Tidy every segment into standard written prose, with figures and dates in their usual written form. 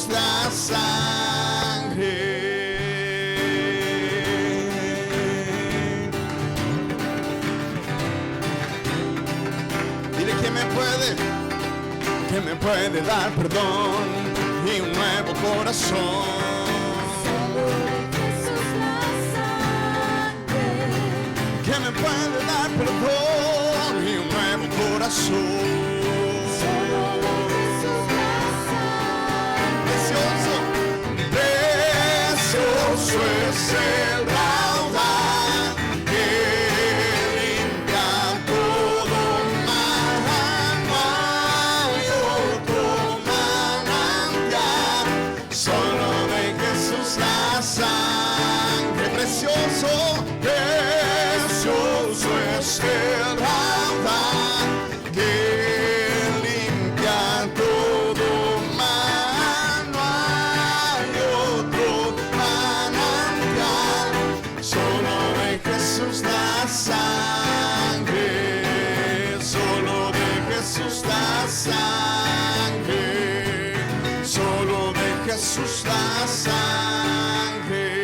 Jesús la sangre. Dile que me puede dar perdón y un nuevo corazón. Que me puede dar perdón y un nuevo corazón. Solo de Jesús la sangre. Precioso es el raudal que limpia todo mal. No hay otro manantial, solo de Jesús la sangre. Precioso es el raudal que limpia todo mal. No hay otro manantial, solo de Jesús la sangre. Solo de Jesús la sangre. Solo de Jesús la sangre.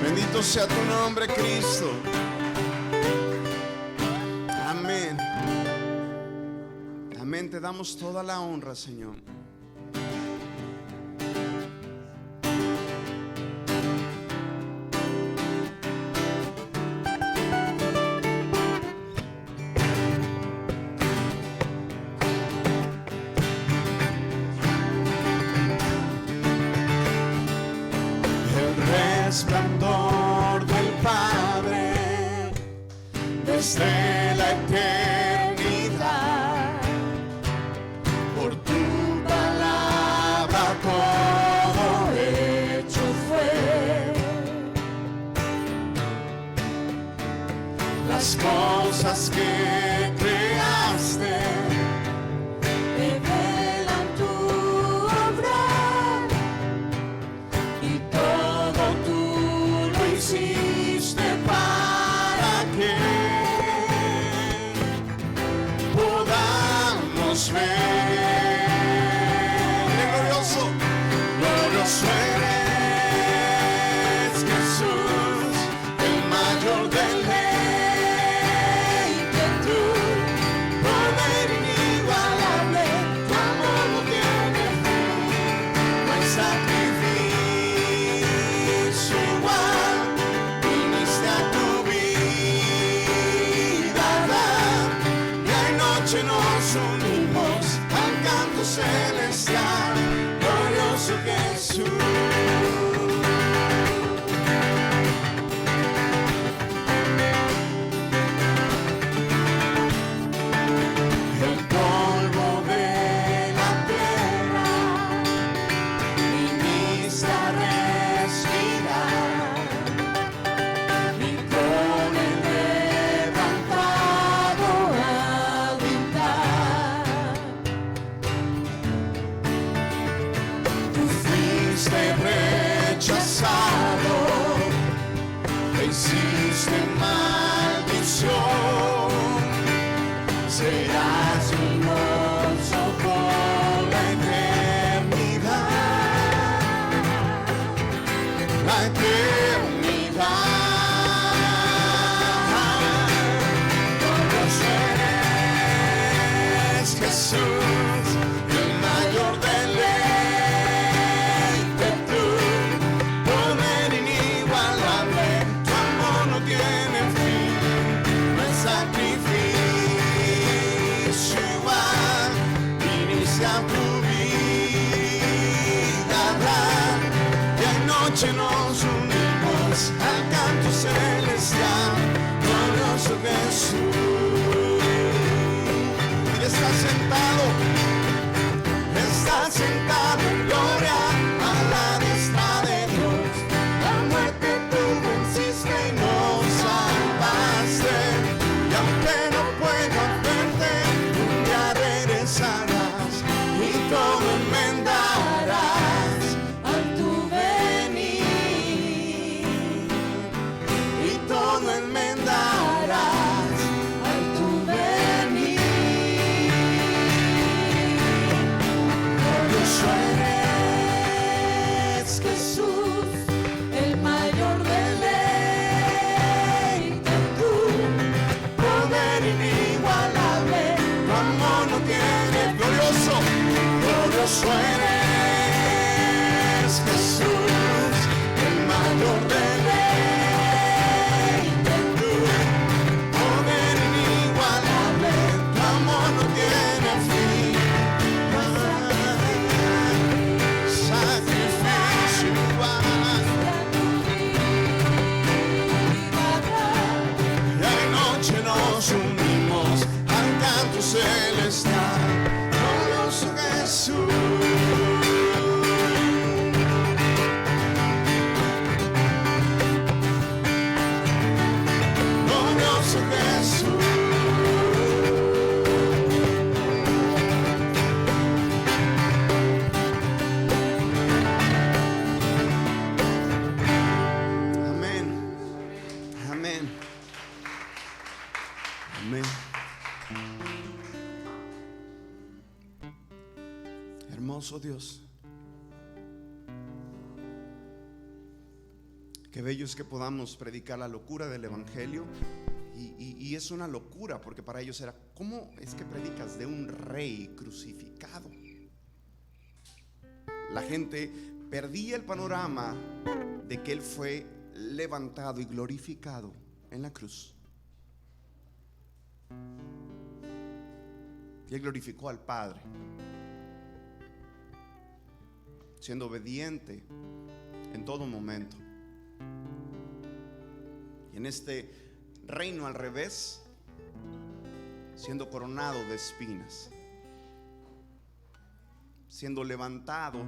Bendito sea tu nombre, Cristo. Amén. Amén. Te damos toda la honra, Señor. El resplandor del Padre desde la eternidad, por tu palabra todo hecho fue. Las cosas que creaste revelan tu obra, y todo tú lo hiciste para que podamos ver. Glorioso, glorioso eres, Jesús, el mayor del deleite, tú, poder inigualable, tu amor no tiene fin, no hay sacrificio igual, viniste a tu vida a dar, día y noche nos unimos al canto celestial, glorioso Jesús. El polvo de la tierra viniste a respirar, y con el levantado a gritar. Tú fuiste rechazado, te hiciste maldición, serás mi gozo por la eternidad, la eternidad. Glorioso eres, Jesús, el mayor deleite, tú, poder inigualable, tu amor no tiene fin, no hay sacrificio igual, viniste a tu vida a dar, día y noche nos unimos al canto celestial, glorioso Jesús. Y está sentado en gloria a la diestra de Dios. La muerte tú venciste y nos salvaste, y aunque no pueda verte, un día regresarás y todo enmendarás al tu venir, y todo enmendarás al tu venir. eres Jesús, el mayor deleite tú, poder inigualable, tu amor no tiene fin. Sacrificio igual, y de noche nos unimos al canto celestial, glorioso Jesús. Glorioso Jesús. Amén. Amén. Amén. Hermoso Dios. Qué bello es que podamos predicar la locura del Evangelio. Y es una locura porque para ellos era, ¿cómo es que predicas de un rey crucificado? La gente perdía el panorama de que Él fue levantado y glorificado en la cruz. Y Él glorificó al Padre, siendo obediente en todo momento. Y en este reino al revés, siendo coronado de espinas, siendo levantado,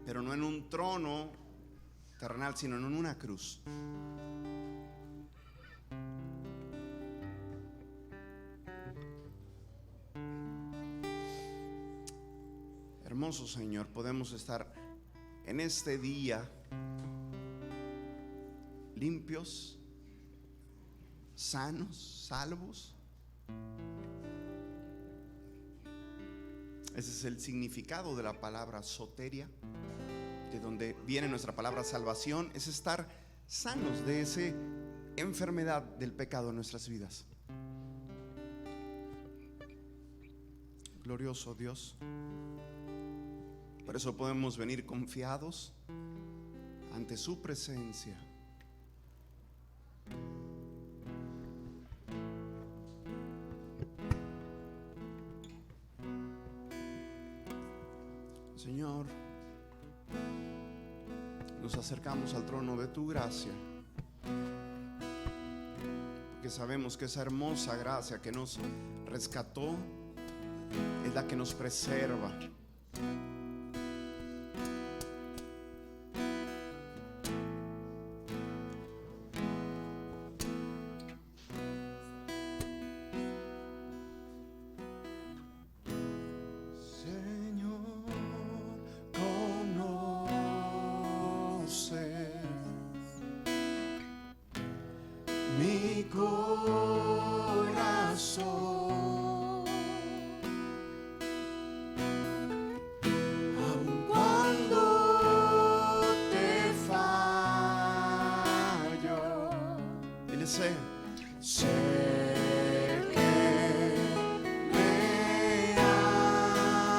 pero no en un trono terrenal, sino en una cruz. Hermoso Señor, podemos estar en este día limpios, sanos, salvos. Ese es el significado de la palabra soteria, de donde viene nuestra palabra salvación. Es estar sanos de esa enfermedad del pecado en nuestras vidas. Glorioso Dios. Por eso podemos venir confiados ante su presencia. Señor, nos acercamos al trono de tu gracia, porque sabemos que esa hermosa gracia que nos rescató es la que nos preserva. Mi corazón, aun cuando te fallo, dile sé que me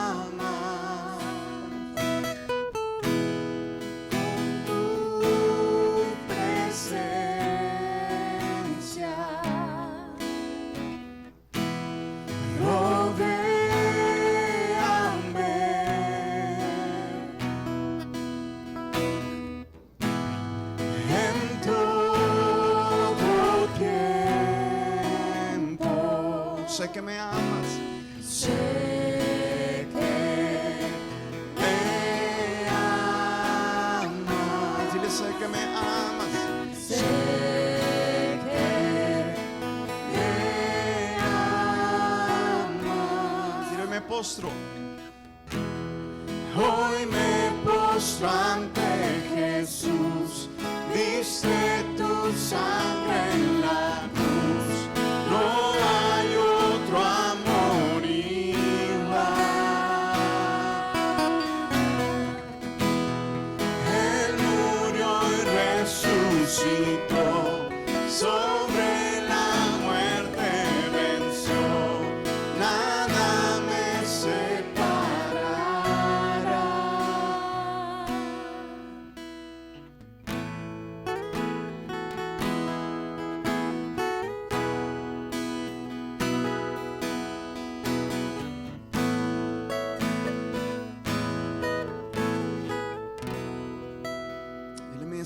amas con tu presencia. Sé que me amas, sé que me amas. Dile, sé que me amas, sé que me amas. Dile, me postro. Hoy me postro ante Jesús, diste tu sangre en la cruz. No hay otro amor igual. Él murió y resucitó, sobre la muerte venció. Nada me separa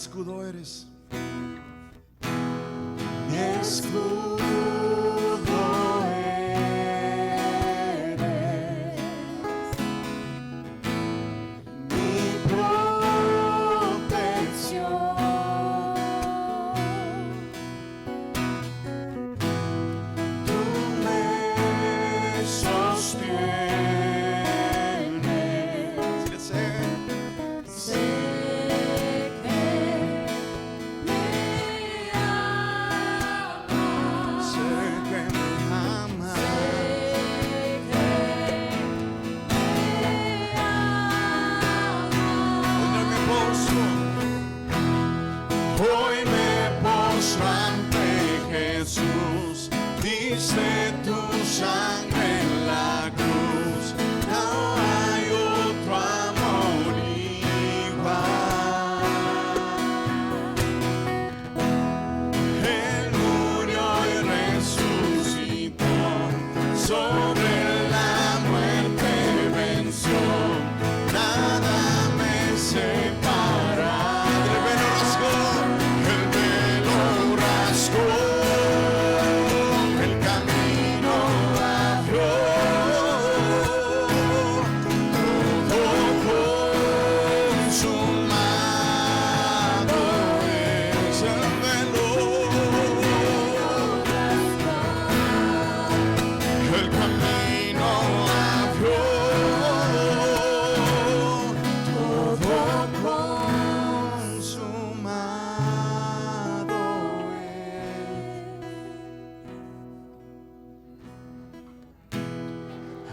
escudo eres. Mi escudo eres, mi protección. Tú me sostienes. Sí, sé. Sé que me amas. Sé que me amas. Hoy me postro ante Jesús. Diste tu sangre en la cruz. No hay otro amor igual. Él murió y resucitó. Sobre la muerte venció. Nada me separa. El velo rasgó. El velo rasgó. El camino abrió. Todo consumado es el velo. El camino abrió. Todo consumado es.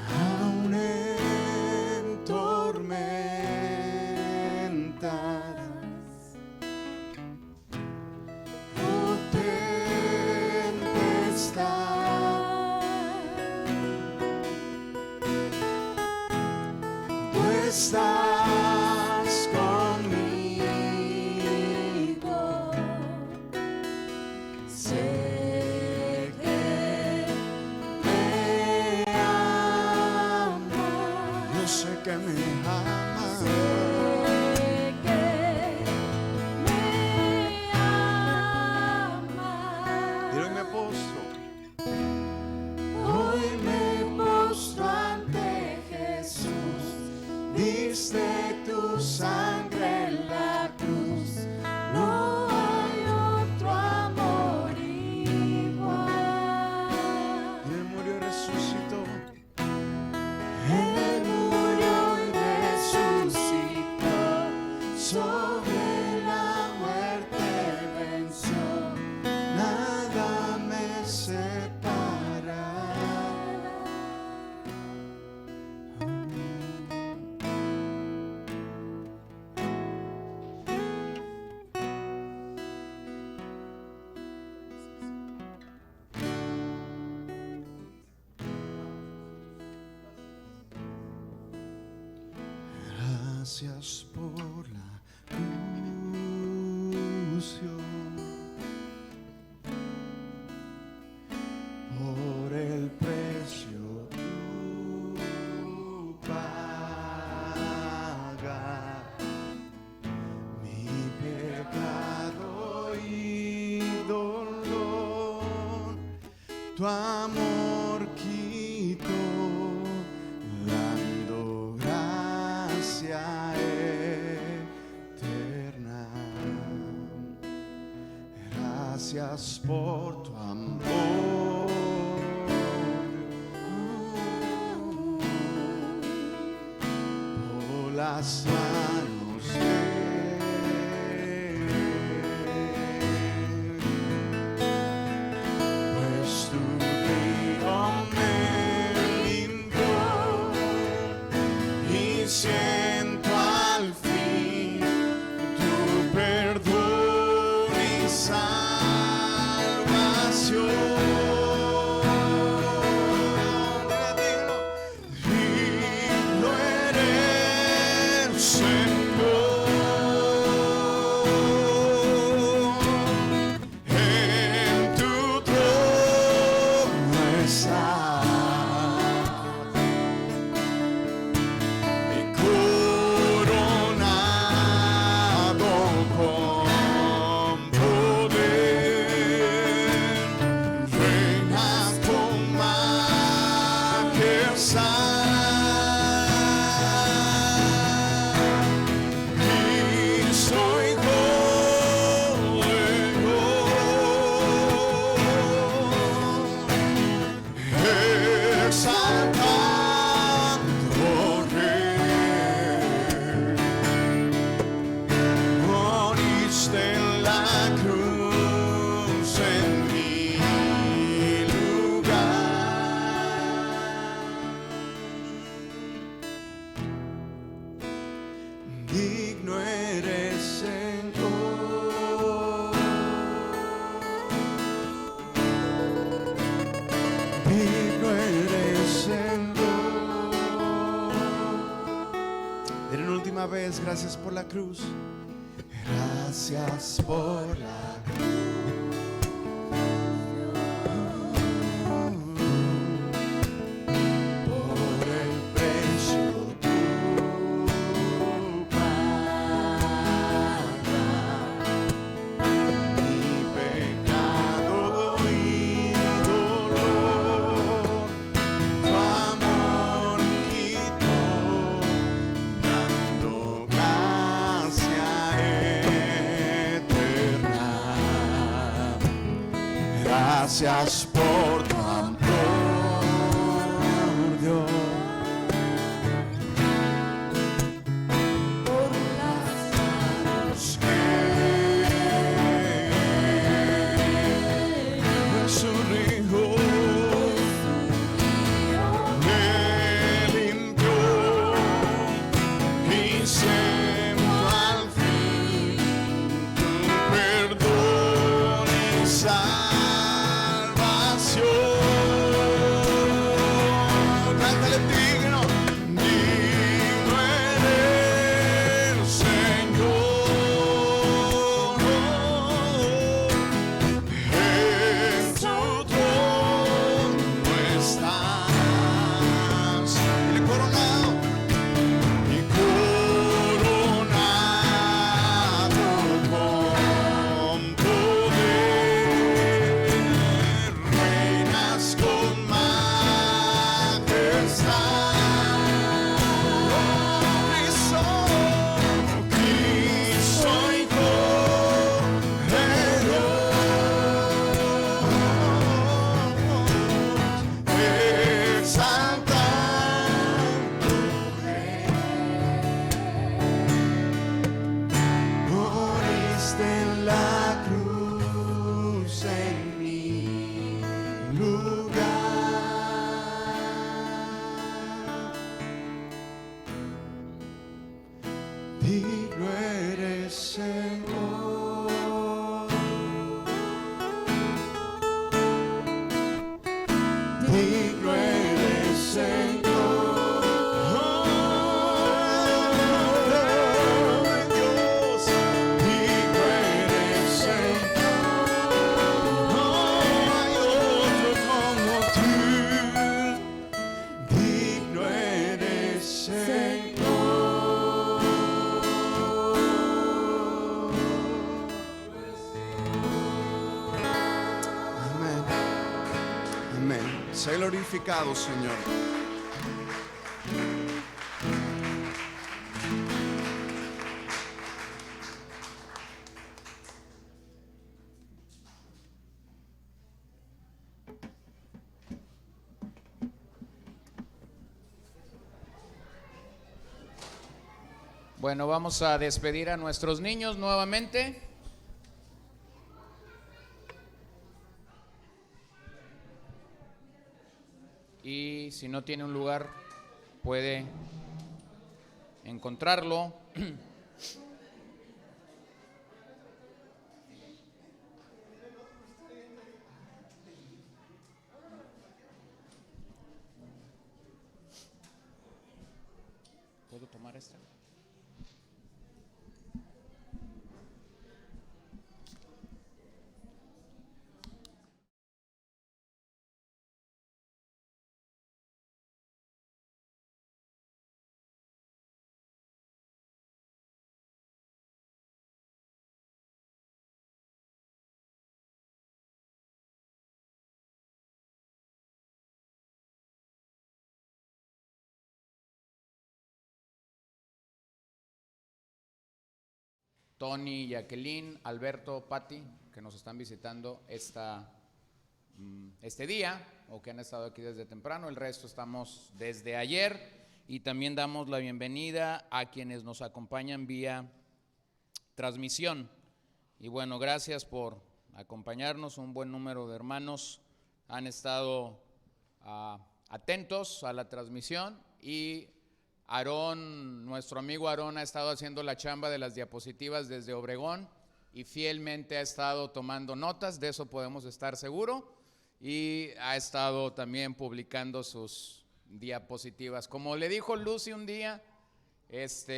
Aún en tormentas o tempestad, tú estás conmigo. Sé que me amas. Yo sé que me amas. Sé que me amas. Y hoy me postro. Hoy me postro ante Jesús. Diste tu sangre en la cruz. No hay otro amor igual. Él murió y resucitó. Él murió y resucitó. Sobre la muerte venció. Nada me separa. Gracias por la cruz, por el precio tú pagas mi pecado y dolor. Tu amor quitó, dando gracia eterna. Gracias por tu amor. Por las manos de pues tu río me limpió y siento al fin tu perdón y salvación. Digno eres, Señor. En tu trono estás y coronado con digno eres, Señor. Digno eres, Señor. Dile una última vez, gracias por la cruz. Gracias por la cruz. Por el precio tú pagas. Mi pecado y dolor, tu amor quitó, dando gracia eterna. Gracias por tu amor, Dios. Por las manos Su Hijo me limpió y siento al fin tu perdón y salvación. Cántale, digno, digno eres, Señor. En tu trono estás, y coronado con poder, reinas con majestad. Cristo, Hijo de Dios, exaltando moriste en la cruz en mi lugar. Digno eres, Señor. Digno eres, Señor. Dios, digno eres, Señor. No hay otro como tú. Digno eres, Señor. Amén. Amén. Sé glorificado, Señor. Bueno, vamos a despedir a nuestros niños nuevamente. Y si no tiene un lugar, puede encontrarlo. ¿Puedo tomar esta? Tony, Jacqueline, Alberto, Patti, que nos están visitando este día o que han estado aquí desde temprano. El resto estamos desde ayer, y también damos la bienvenida a quienes nos acompañan vía transmisión. Y bueno, gracias por acompañarnos. Un buen número de hermanos han estado atentos a la transmisión y Aarón, nuestro amigo Aarón, ha estado haciendo la chamba de las diapositivas desde Obregón y fielmente ha estado tomando notas, de eso podemos estar seguros, y ha estado también publicando sus diapositivas. Como le dijo Lucy un día,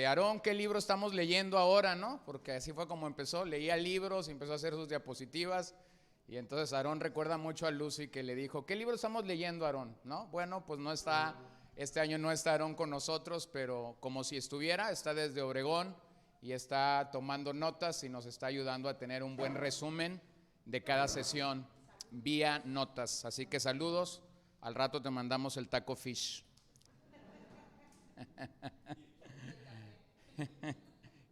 Aarón, ¿qué libro estamos leyendo ahora, no? Porque así fue como empezó, leía libros y empezó a hacer sus diapositivas. Y entonces Aarón recuerda mucho a Lucy que le dijo, ¿qué libro estamos leyendo, Aarón? ¿No? Bueno, pues no está, este año no está Aarón con nosotros, pero como si estuviera, está desde Obregón y está tomando notas y nos está ayudando a tener un buen resumen de cada sesión vía notas. Así que saludos, al rato te mandamos el taco fish.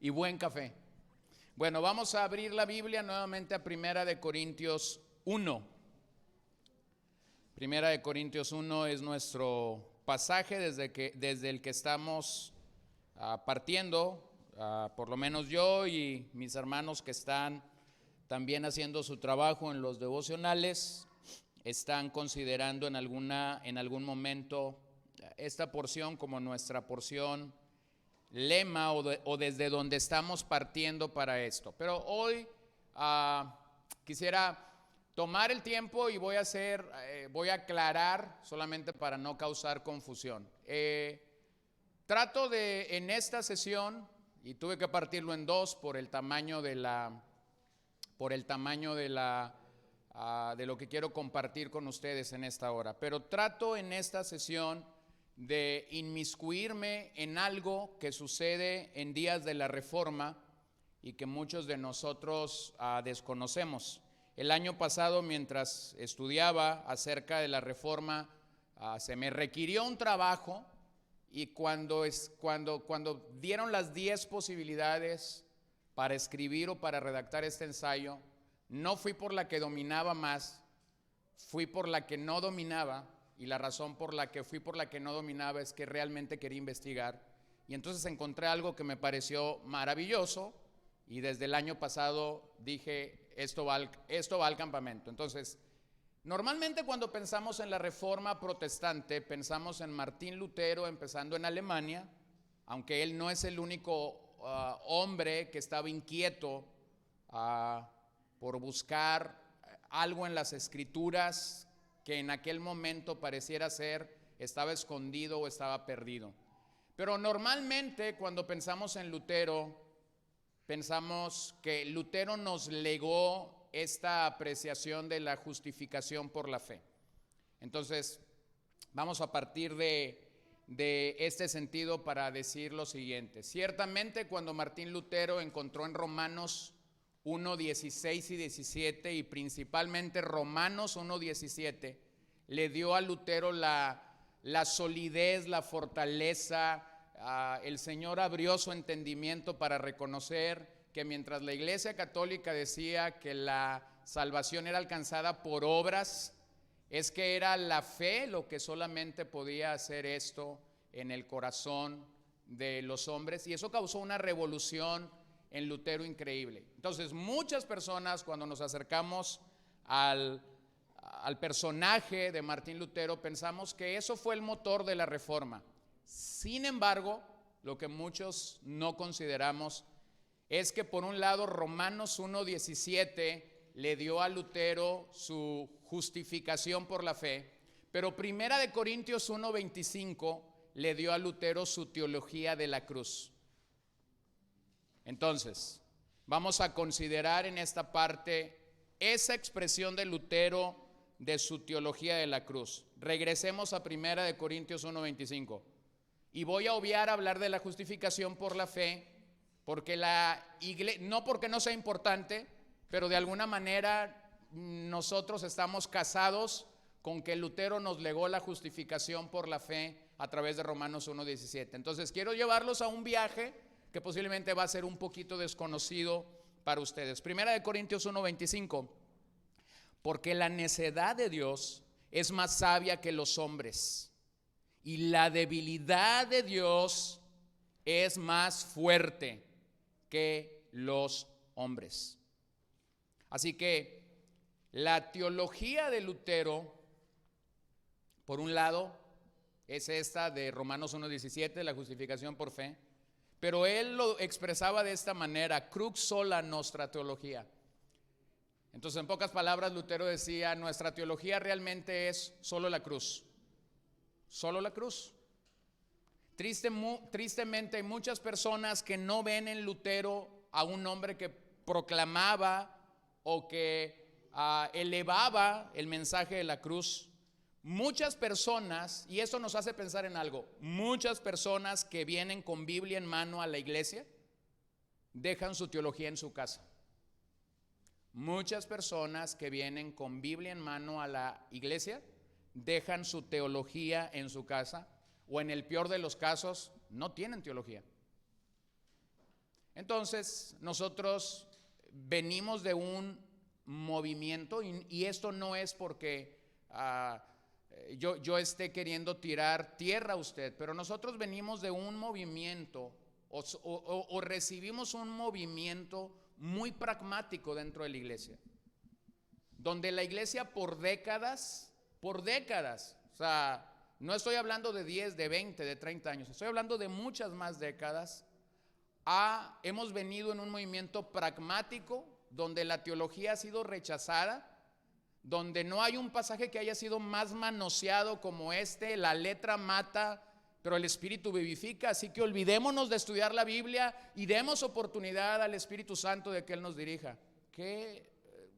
Y buen café. Bueno, vamos a abrir la Biblia nuevamente a Primera de Corintios 1. Primera de Corintios 1 es nuestro pasaje desde el que estamos partiendo, por lo menos yo y mis hermanos que están también haciendo su trabajo en los devocionales, están considerando en algún momento esta porción como nuestra porción lema o desde donde estamos partiendo para esto. Pero hoy quisiera tomar el tiempo y voy a aclarar solamente para no causar confusión. Trato en esta sesión, y tuve que partirlo en dos por el tamaño de lo que quiero compartir con ustedes en esta hora. Pero trato en esta sesión de inmiscuirme en algo que sucede en días de la Reforma y que muchos de nosotros desconocemos. El año pasado, mientras estudiaba acerca de la Reforma, se me requirió un trabajo y cuando dieron las 10 posibilidades para escribir o para redactar este ensayo, no fui por la que dominaba más, fui por la que no dominaba. Y la razón por la que fui por la que no dominaba es que realmente quería investigar. Y entonces encontré algo que me pareció maravilloso y desde el año pasado dije, esto va al campamento. Entonces, normalmente cuando pensamos en la Reforma protestante, pensamos en Martín Lutero empezando en Alemania, aunque él no es el único hombre que estaba inquieto por buscar algo en las Escrituras que en aquel momento pareciera ser estaba escondido o estaba perdido. Pero normalmente cuando pensamos en Lutero, pensamos que Lutero nos legó esta apreciación de la justificación por la fe. Entonces, vamos a partir de este sentido para decir lo siguiente. Ciertamente cuando Martín Lutero encontró en Romanos 1, 16 y 17 y principalmente Romanos 1, 17, le dio a Lutero la solidez, la fortaleza. El Señor abrió su entendimiento para reconocer que mientras la Iglesia Católica decía que la salvación era alcanzada por obras, es que era la fe lo que solamente podía hacer esto en el corazón de los hombres, y eso causó una revolución en Lutero increíble. Entonces, muchas personas cuando nos acercamos al personaje de Martín Lutero pensamos que eso fue el motor de la Reforma. Sin embargo, lo que muchos no consideramos es que por un lado Romanos 1:17 le dio a Lutero su justificación por la fe, pero Primera de Corintios 1:25 le dio a Lutero su teología de la cruz. Entonces, vamos a considerar en esta parte esa expresión de Lutero de su teología de la cruz. Regresemos a Primera de Corintios 1:25. Y voy a obviar hablar de la justificación por la fe, porque no porque no sea importante, pero de alguna manera nosotros estamos casados con que Lutero nos legó la justificación por la fe a través de Romanos 1:17. Entonces quiero llevarlos a un viaje que posiblemente va a ser un poquito desconocido para ustedes. Primera de Corintios 1:25. Porque la necedad de Dios es más sabia que los hombres, y la debilidad de Dios es más fuerte que los hombres. Así que la teología de Lutero, por un lado, es esta de Romanos 1:17, la justificación por fe. Pero él lo expresaba de esta manera: crux sola nostra teología. Entonces, en pocas palabras, Lutero decía: nuestra teología realmente es solo la cruz. Solo la cruz. Tristemente hay muchas personas que no ven en Lutero a un hombre que proclamaba o que elevaba el mensaje de la cruz. Muchas personas, y esto nos hace pensar en algo, muchas personas que vienen con Biblia en mano a la iglesia dejan su teología en su casa. Muchas personas que vienen con Biblia en mano a la iglesia dejan su teología en su casa, o en el peor de los casos no tienen teología. Entonces nosotros venimos de un movimiento, y esto no es porque yo esté queriendo tirar tierra a usted, pero nosotros venimos de un movimiento o recibimos un movimiento muy pragmático dentro de la iglesia, donde la iglesia por décadas, o sea, no estoy hablando de 10, de 20, de 30 años, estoy hablando de muchas más décadas, hemos venido en un movimiento pragmático donde la teología ha sido rechazada, donde no hay un pasaje que haya sido más manoseado como este: la letra mata, pero el Espíritu vivifica. Así que olvidémonos de estudiar la Biblia y demos oportunidad al Espíritu Santo de que Él nos dirija. Qué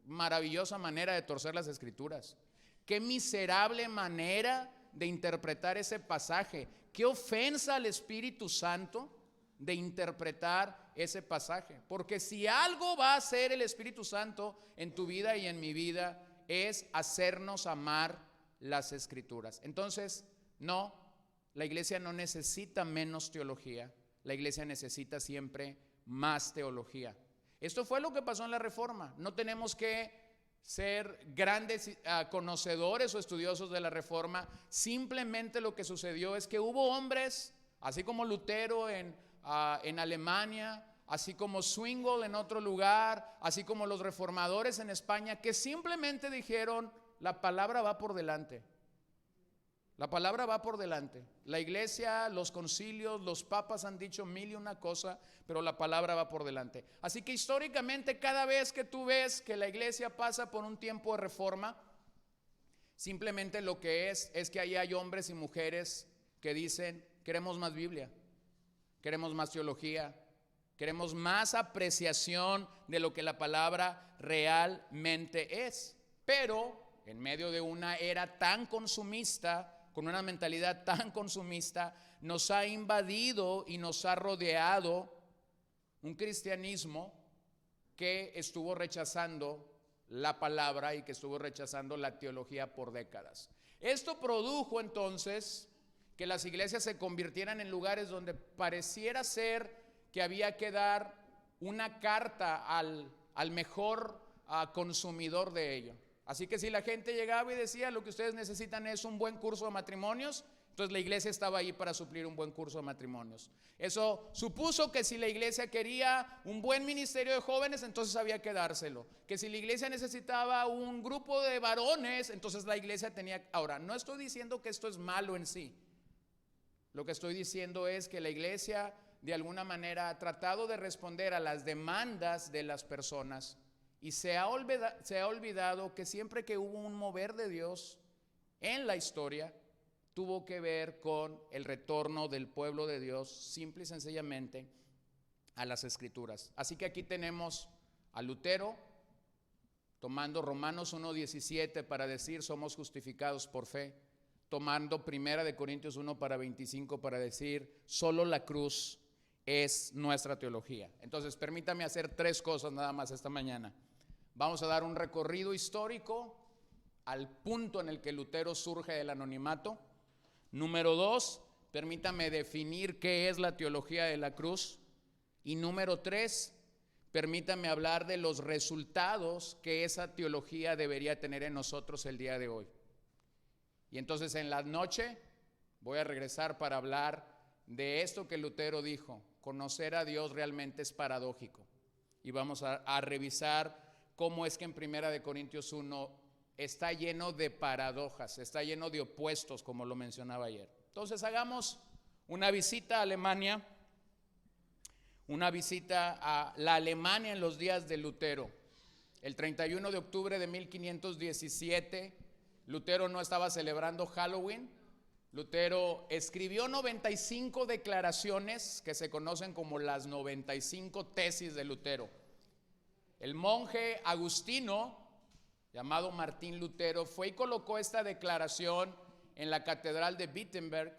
maravillosa manera de torcer las Escrituras. Qué miserable manera de interpretar ese pasaje. Qué ofensa al Espíritu Santo de interpretar ese pasaje. Porque si algo va a hacer el Espíritu Santo en tu vida y en mi vida, es hacernos amar las Escrituras. Entonces, no, la iglesia no necesita menos teología, la iglesia necesita siempre más teología. Esto fue lo que pasó en la Reforma. No tenemos que ser grandes conocedores o estudiosos de la Reforma. Simplemente lo que sucedió es que hubo hombres, así como Lutero en Alemania, así como Zwingli en otro lugar, así como los reformadores en España, que simplemente dijeron: la palabra va por delante. La palabra va por delante. La iglesia, los concilios, los papas han dicho mil y una cosa, pero la palabra va por delante. Así que históricamente, cada vez que tú ves que la iglesia pasa por un tiempo de reforma, simplemente lo que es que ahí hay hombres y mujeres que dicen: queremos más Biblia, queremos más teología, queremos más apreciación de lo que la palabra realmente es. Pero en medio de una era tan consumista, con una mentalidad tan consumista, nos ha invadido y nos ha rodeado un cristianismo que estuvo rechazando la palabra y que estuvo rechazando la teología por décadas. Esto produjo entonces que las iglesias se convirtieran en lugares donde pareciera ser que había que dar una carta al mejor consumidor de ello. Así que si la gente llegaba y decía: lo que ustedes necesitan es un buen curso de matrimonios, entonces la iglesia estaba ahí para suplir un buen curso de matrimonios. Eso supuso que si la iglesia quería un buen ministerio de jóvenes, entonces había que dárselo. Que si la iglesia necesitaba un grupo de varones, entonces la iglesia tenía... Ahora, no estoy diciendo que esto es malo en sí. Lo que estoy diciendo es que la iglesia de alguna manera ha tratado de responder a las demandas de las personas, y se ha olvidado que siempre que hubo un mover de Dios en la historia, tuvo que ver con el retorno del pueblo de Dios, simple y sencillamente, a las Escrituras. Así que aquí tenemos a Lutero tomando Romanos 1:17 para decir: somos justificados por fe, tomando 1 Corintios 1:25 para decir: solo la cruz es nuestra teología. Entonces, permítame hacer 3 cosas nada más esta mañana. Vamos a dar un recorrido histórico al punto en el que Lutero surge del anonimato. Número 2, permítame definir qué es la teología de la cruz. Y número 3, permítame hablar de los resultados que esa teología debería tener en nosotros el día de hoy. Y entonces en la noche voy a regresar para hablar de esto que Lutero dijo: conocer a Dios realmente es paradójico. Y vamos a revisar cómo es que en 1 Corintios 1 está lleno de paradojas, está lleno de opuestos, como lo mencionaba ayer. Entonces hagamos una visita a Alemania, una visita a la Alemania en los días de Lutero. El 31 de octubre de 1517, Lutero no estaba celebrando Halloween. Lutero escribió 95 declaraciones que se conocen como las 95 tesis de Lutero. El monje agustino, llamado Martín Lutero, fue y colocó esta declaración en la catedral de Wittenberg.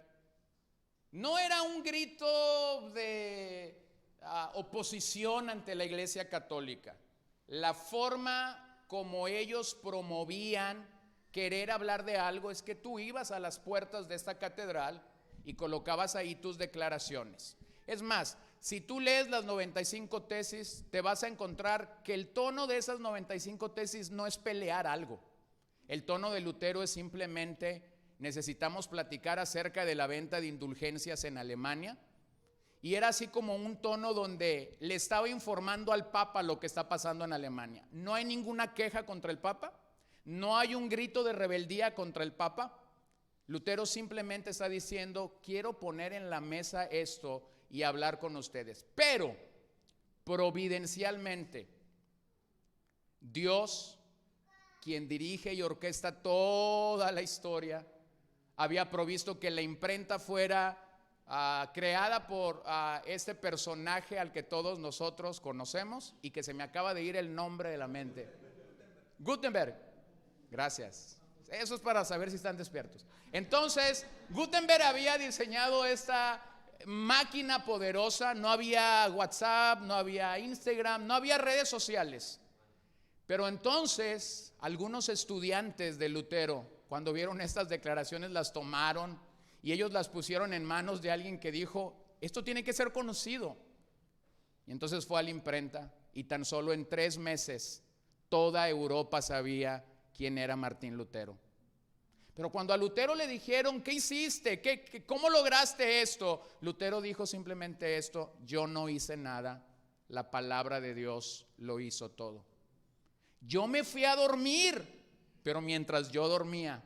No era un grito de oposición ante la Iglesia Católica. La forma como ellos promovían querer hablar de algo es que tú ibas a las puertas de esta catedral y colocabas ahí tus declaraciones. Es más, si tú lees las 95 tesis, te vas a encontrar que el tono de esas 95 tesis no es pelear algo. El tono de Lutero es simplemente: necesitamos platicar acerca de la venta de indulgencias en Alemania. Y era así como un tono donde le estaba informando al Papa lo que está pasando en Alemania. No hay ninguna queja contra el Papa, no hay un grito de rebeldía contra el Papa. Lutero simplemente está diciendo: quiero poner en la mesa esto y hablar con ustedes. Pero providencialmente, Dios, quien dirige y orquesta toda la historia, había provisto que la imprenta fuera creada por este personaje al que todos nosotros conocemos y que se me acaba de ir el nombre de la mente. Gutenberg. Gracias. Eso es para saber si están despiertos. Entonces, Gutenberg había diseñado esta máquina poderosa. No había WhatsApp, no había Instagram, no había redes sociales. Pero entonces, algunos estudiantes de Lutero, cuando vieron estas declaraciones, las tomaron y ellos las pusieron en manos de alguien que dijo: esto tiene que ser conocido. Y entonces fue a la imprenta y tan solo en 3 meses toda Europa sabía quién era Martín Lutero. Pero cuando a Lutero le dijeron: ¿qué hiciste? ¿Cómo lograste esto? Lutero dijo simplemente esto: yo no hice nada, la palabra de Dios lo hizo todo. Yo me fui a dormir, pero mientras yo dormía,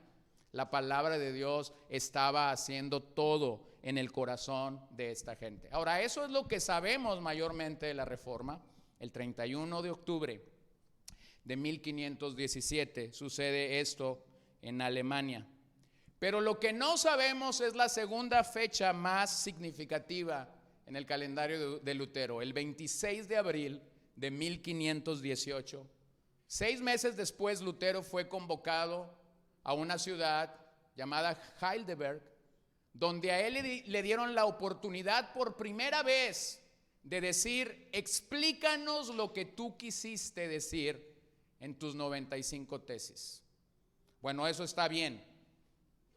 la palabra de Dios estaba haciendo todo en el corazón de esta gente. Ahora, eso es lo que sabemos mayormente de la Reforma. El 31 de octubre de 1517 sucede esto en Alemania. Pero lo que no sabemos es la segunda fecha más significativa en el calendario de Lutero, el 26 de abril de 1518. 6 meses después, Lutero fue convocado a una ciudad llamada Heidelberg, donde a él le dieron la oportunidad por primera vez de decir: explícanos lo que tú quisiste decir en tus 95 tesis. Bueno, eso está bien.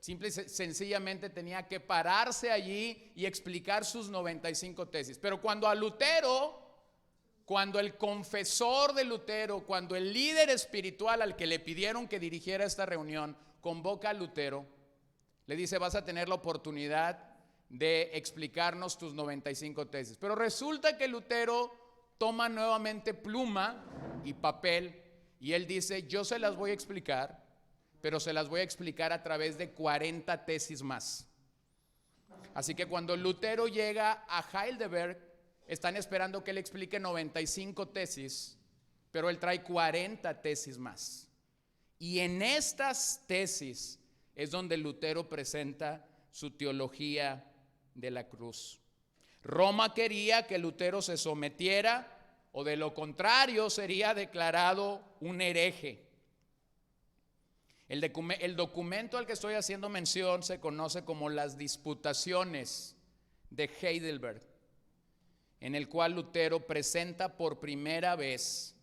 Simple y sencillamente tenía que pararse allí y explicar sus 95 tesis. Pero cuando a Lutero, cuando el confesor de Lutero, cuando el líder espiritual al que le pidieron que dirigiera esta reunión, convoca a Lutero, le dice: vas a tener la oportunidad de explicarnos tus 95 tesis. Pero resulta que Lutero toma nuevamente pluma y papel y él dice: yo se las voy a explicar, pero se las voy a explicar a través de 40 tesis más. Así que cuando Lutero llega a Heidelberg, están esperando que él explique 95 tesis, pero él trae 40 tesis más. Y en estas tesis es donde Lutero presenta su teología de la cruz. Roma quería que Lutero se sometiera, o de lo contrario sería declarado un hereje. El documento al que estoy haciendo mención se conoce como las Disputaciones de Heidelberg, en el cual Lutero presenta por primera vez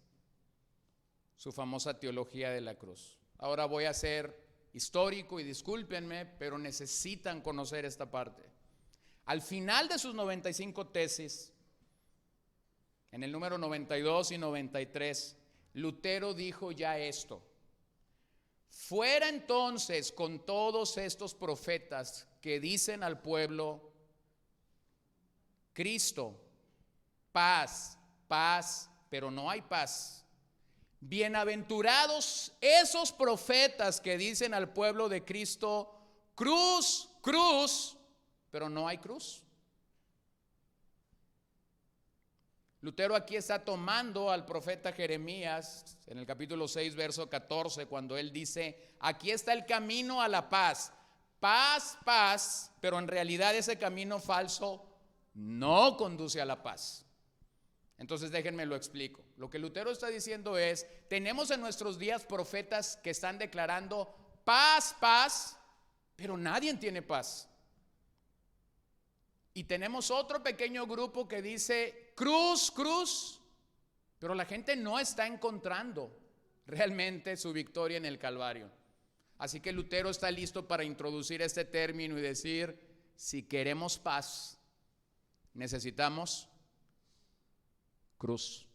su famosa teología de la cruz. Ahora voy a ser histórico y discúlpenme, pero necesitan conocer esta parte. Al final de sus 95 tesis, en el número 92 y 93, Lutero dijo ya esto: fuera entonces con todos estos profetas que dicen al pueblo: Cristo, paz, paz, pero no hay paz. Bienaventurados esos profetas que dicen al pueblo de Cristo: cruz, cruz, pero no hay cruz. Lutero aquí está tomando al profeta Jeremías en el capítulo 6, verso 14, cuando él dice: aquí está el camino a la paz, paz, paz, pero en realidad ese camino falso no conduce a la paz. Entonces déjenme lo explico. Lo que Lutero está diciendo es: tenemos en nuestros días profetas que están declarando paz, paz, pero nadie tiene paz. Y tenemos otro pequeño grupo que dice cruz, cruz, pero la gente no está encontrando realmente su victoria en el Calvario. Así que Lutero está listo para introducir este término y decir: si queremos paz, necesitamos cruz.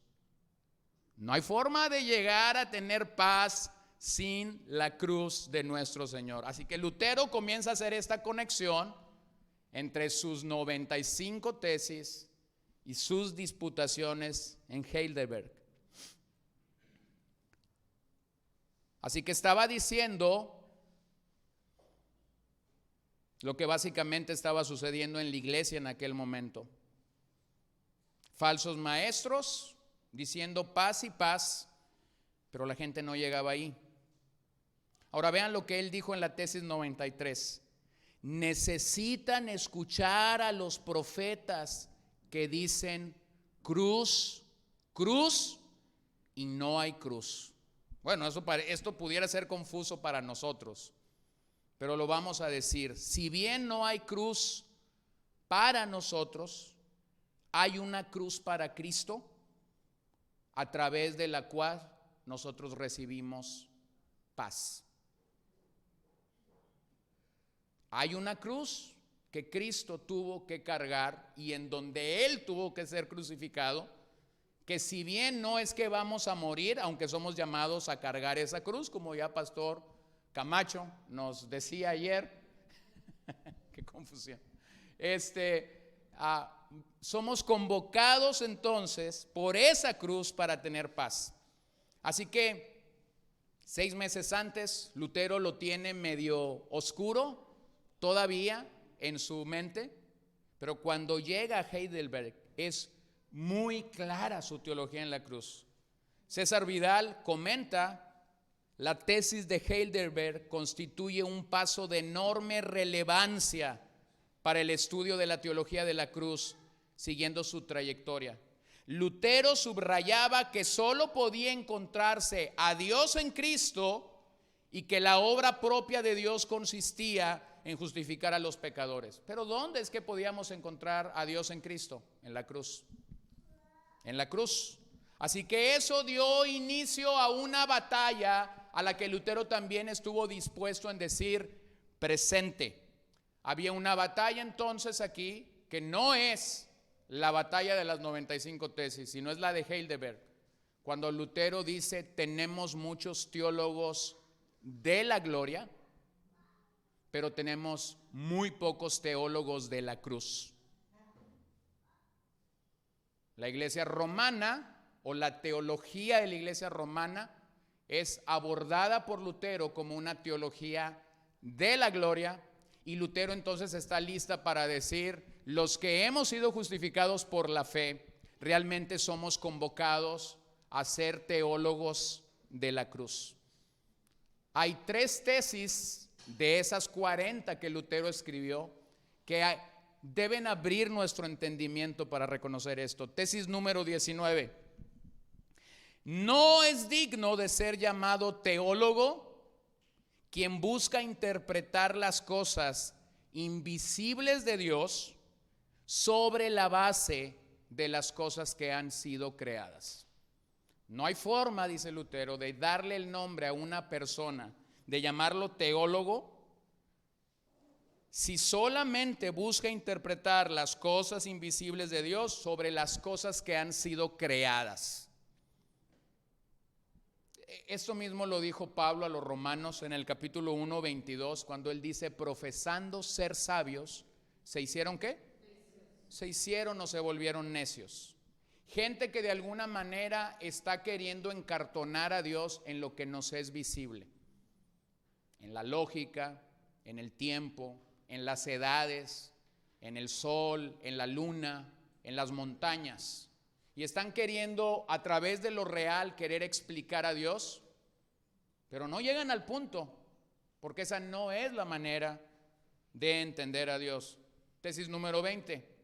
No hay forma de llegar a tener paz sin la cruz de nuestro Señor. Así que Lutero comienza a hacer esta conexión entre sus 95 tesis y sus disputaciones en Heidelberg. Así que estaba diciendo lo que básicamente estaba sucediendo en la iglesia en aquel momento. Falsos maestros diciendo paz y paz, pero la gente no llegaba ahí. Ahora vean lo que él dijo en la tesis 93. Necesitan escuchar a los profetas que dicen cruz, cruz, y no hay cruz. Bueno, esto pudiera ser confuso para nosotros, pero lo vamos a decir. Si bien no hay cruz para nosotros, hay una cruz para Cristo, a través de la cual nosotros recibimos paz. Hay una cruz que Cristo tuvo que cargar y en donde Él tuvo que ser crucificado, que si bien no es que vamos a morir, aunque somos llamados a cargar esa cruz, como ya Pastor Camacho nos decía ayer, qué confusión, somos convocados entonces por esa cruz para tener paz. Así que 6 meses antes, Lutero lo tiene medio oscuro todavía en su mente, pero cuando llega a Heidelberg es muy clara su teología en la cruz. César Vidal comenta: la tesis de Heidelberg constituye un paso de enorme relevancia para el estudio de la teología de la cruz, siguiendo su trayectoria. Lutero subrayaba que solo podía encontrarse a Dios en Cristo y que la obra propia de Dios consistía en justificar a los pecadores. Pero ¿dónde es que podíamos encontrar a Dios en Cristo? En la cruz. En la cruz. Así que eso dio inicio a una batalla a la que Lutero también estuvo dispuesto en decir presente. Había una batalla entonces aquí que no es la batalla de las 95 tesis, sino es la de Heidelberg. Cuando Lutero dice: tenemos muchos teólogos de la gloria, pero tenemos muy pocos teólogos de la cruz. La iglesia romana, o la teología de la iglesia romana, es abordada por Lutero como una teología de la gloria, y Lutero entonces está lista para decir: los que hemos sido justificados por la fe, realmente somos convocados a ser teólogos de la cruz. Hay 3 tesis de esas 40 que Lutero escribió que deben abrir nuestro entendimiento para reconocer esto. Tesis número 19. No es digno de ser llamado teólogo quien busca interpretar las cosas invisibles de Dios sobre la base de las cosas que han sido creadas. No hay forma, dice Lutero, de darle el nombre a una persona, de llamarlo teólogo, si solamente busca interpretar las cosas invisibles de Dios sobre las cosas que han sido creadas. Esto mismo lo dijo Pablo a los romanos en el capítulo 1, 22, cuando él dice: profesando ser sabios, ¿se hicieron qué? Se hicieron o se volvieron necios. Gente que de alguna manera está queriendo encartonar a Dios en lo que nos es visible, en la lógica, en el tiempo, en las edades, en el sol, en la luna, en las montañas. Y están queriendo a través de lo real querer explicar a Dios, pero no llegan al punto, porque esa no es la manera de entender a Dios. Tesis número 20.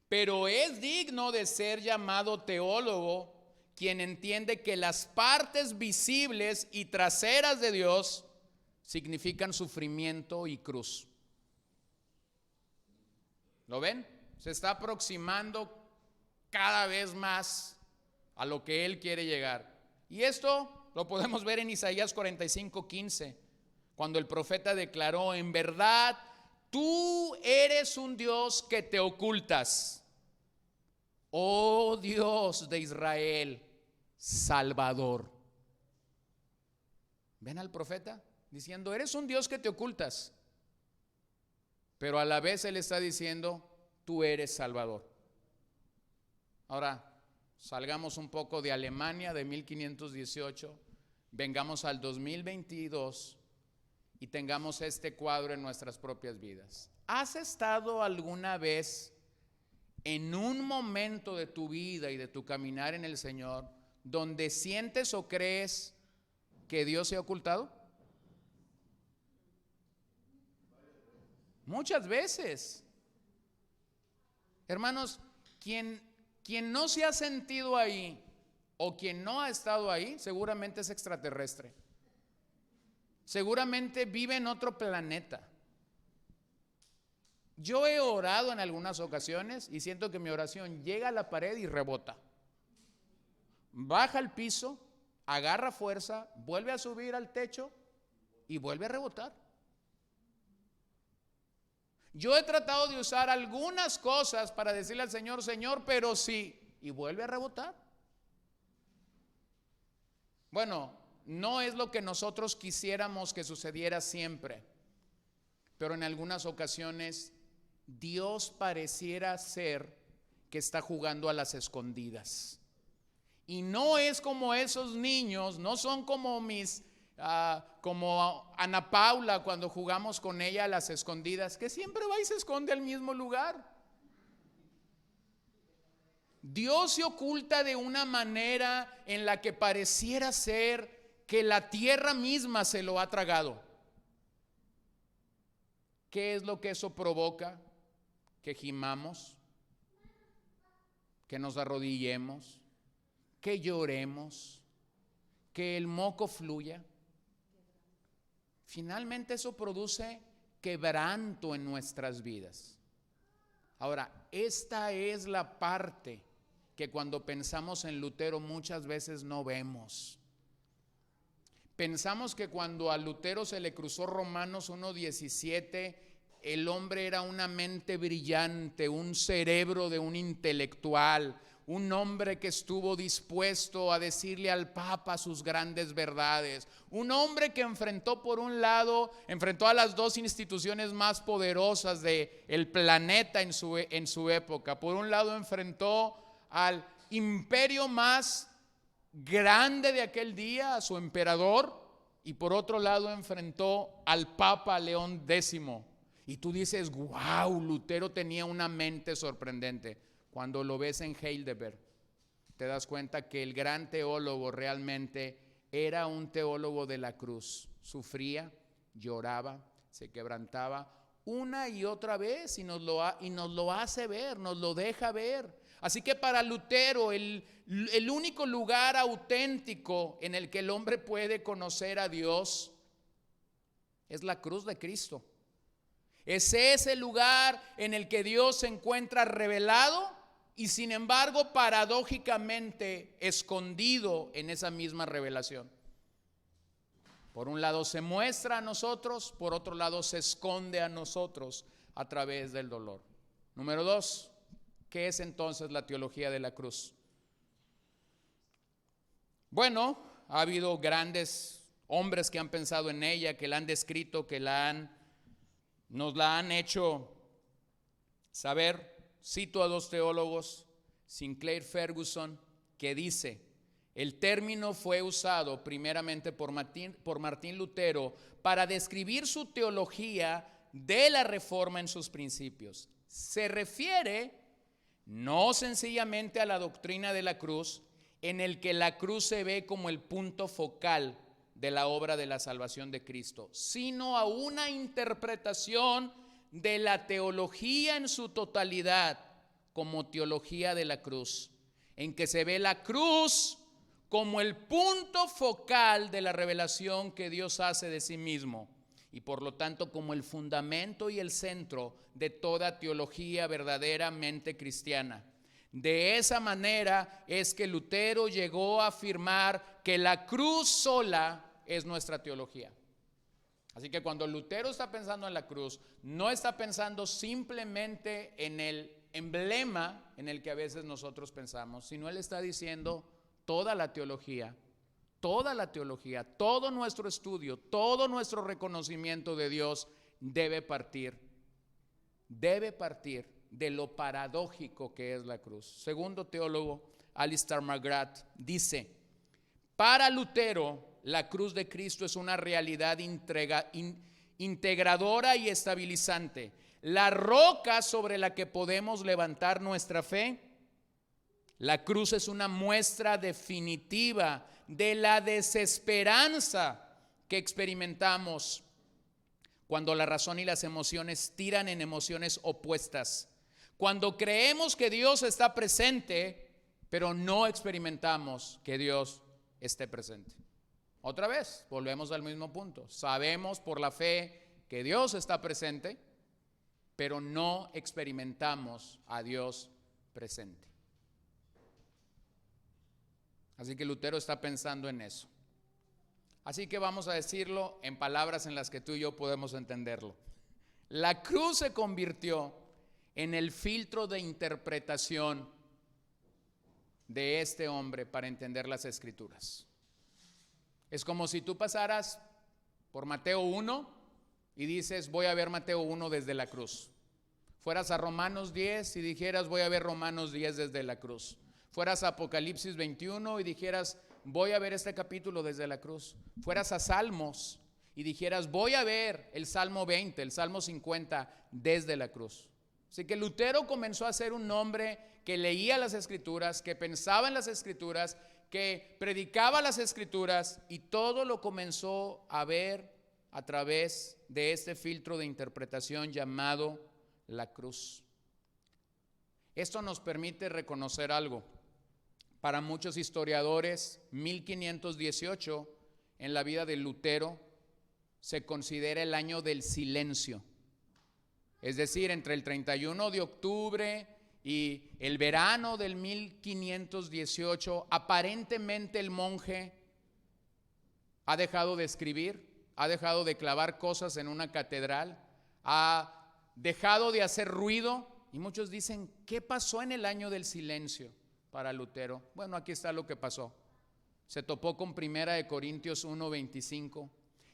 Pero es digno de ser llamado teólogo quien entiende que las partes visibles y traseras de Dios significan sufrimiento y cruz. ¿Lo ven? Se está aproximando cada vez más a lo que él quiere llegar. Y esto lo podemos ver en Isaías 45:15, cuando el profeta declaró: en verdad, tú eres un Dios que te ocultas, oh Dios de Israel, Salvador. ¿Ven al profeta diciendo: eres un Dios que te ocultas? Pero a la vez él está diciendo: tú eres Salvador. Ahora, salgamos un poco de Alemania de 1518, vengamos al 2022 y tengamos este cuadro en nuestras propias vidas. ¿Has estado alguna vez en un momento de tu vida y de tu caminar en el Señor donde sientes o crees que Dios se ha ocultado? Muchas veces. Hermanos, quien no se ha sentido ahí o quien no ha estado ahí, seguramente es extraterrestre. Seguramente vive en otro planeta. Yo he orado en algunas ocasiones y siento que mi oración llega a la pared y rebota. Baja al piso, agarra fuerza, vuelve a subir al techo y vuelve a rebotar. Yo he tratado de usar algunas cosas para decirle al Señor: Señor, pero sí, y vuelve a rebotar. Bueno, no es lo que nosotros quisiéramos que sucediera siempre, pero en algunas ocasiones Dios pareciera ser que está jugando a las escondidas. Y no es como esos niños, no son como como Ana Paula cuando jugamos con ella a las escondidas, que siempre va y se esconde al mismo lugar. Dios se oculta de una manera en la que pareciera ser que la tierra misma se lo ha tragado. ¿Qué es lo que eso provoca? Que gimamos, que nos arrodillemos, que lloremos, que el moco fluya. Finalmente eso produce quebranto en nuestras vidas. Ahora, esta es la parte que cuando pensamos en Lutero muchas veces no vemos. Pensamos que cuando a Lutero se le cruzó Romanos 1:17, el hombre era una mente brillante, un cerebro de un intelectual, un hombre que estuvo dispuesto a decirle al Papa sus grandes verdades, un hombre que enfrentó a las dos instituciones más poderosas del planeta en su época. Por un lado enfrentó al imperio más grande de aquel día, a su emperador, y por otro lado enfrentó al Papa León X. Y tú dices: wow, Lutero tenía una mente sorprendente. Cuando lo ves en Heidelberg, te das cuenta que el gran teólogo realmente era un teólogo de la cruz. Sufría, lloraba, se quebrantaba una y otra vez y nos lo hace ver, nos lo deja ver. Así que para Lutero el único lugar auténtico en el que el hombre puede conocer a Dios es la cruz de Cristo. Es ese lugar en el que Dios se encuentra revelado y sin embargo paradójicamente escondido en esa misma revelación. Por un lado se muestra a nosotros, por otro lado se esconde a nosotros a través del dolor. Número 2, ¿qué es entonces la teología de la cruz? Bueno, ha habido grandes hombres que han pensado en ella, que la han descrito, que nos la han hecho saber. Cito a dos teólogos, Sinclair Ferguson, que dice: el término fue usado primeramente por Martín Lutero para describir su teología de la Reforma en sus principios. Se refiere no sencillamente a la doctrina de la cruz, en el que la cruz se ve como el punto focal de la obra de la salvación de Cristo, sino a una interpretación de la teología en su totalidad como teología de la cruz, en que se ve la cruz como el punto focal de la revelación que Dios hace de sí mismo, y por lo tanto como el fundamento y el centro de toda teología verdaderamente cristiana. De esa manera es que Lutero llegó a afirmar que la cruz sola es nuestra teología. Así que cuando Lutero está pensando en la cruz, no está pensando simplemente en el emblema en el que a veces nosotros pensamos, sino él está diciendo toda la teología, todo nuestro estudio, todo nuestro reconocimiento de Dios debe partir de lo paradójico que es la cruz. Segundo teólogo, Alistair McGrath, dice: para Lutero, la cruz de Cristo es una realidad integradora y estabilizante, la roca sobre la que podemos levantar nuestra fe. La cruz es una muestra definitiva de la desesperanza que experimentamos cuando la razón y las emociones tiran en emociones opuestas, cuando creemos que Dios está presente, pero no experimentamos que Dios esté presente. Otra vez, volvemos al mismo punto. Sabemos por la fe que Dios está presente, pero no experimentamos a Dios presente. Así que Lutero está pensando en eso. Así que vamos a decirlo en palabras en las que tú y yo podemos entenderlo. La cruz se convirtió en el filtro de interpretación de este hombre para entender las Escrituras. Es como si tú pasaras por Mateo 1 y dices: voy a ver Mateo 1 desde la cruz. Fueras a Romanos 10 y dijeras: voy a ver Romanos 10 desde la cruz. Fueras a Apocalipsis 21 y dijeras: voy a ver este capítulo desde la cruz. Fueras a Salmos y dijeras: voy a ver el Salmo 20, el Salmo 50 desde la cruz. Así que Lutero comenzó a ser un hombre que leía las Escrituras, que pensaba en las Escrituras, que predicaba las Escrituras, y todo lo comenzó a ver a través de este filtro de interpretación llamado la cruz. Esto nos permite reconocer algo. Para muchos historiadores, 1518 en la vida de Lutero se considera el año del silencio. Es decir, entre el 31 de octubre y el verano del 1518, aparentemente el monje ha dejado de escribir, ha dejado de clavar cosas en una catedral, ha dejado de hacer ruido, y muchos dicen: ¿qué pasó en el año del silencio para Lutero? Bueno, aquí está lo que pasó. Se topó con 1 Corintios 1:25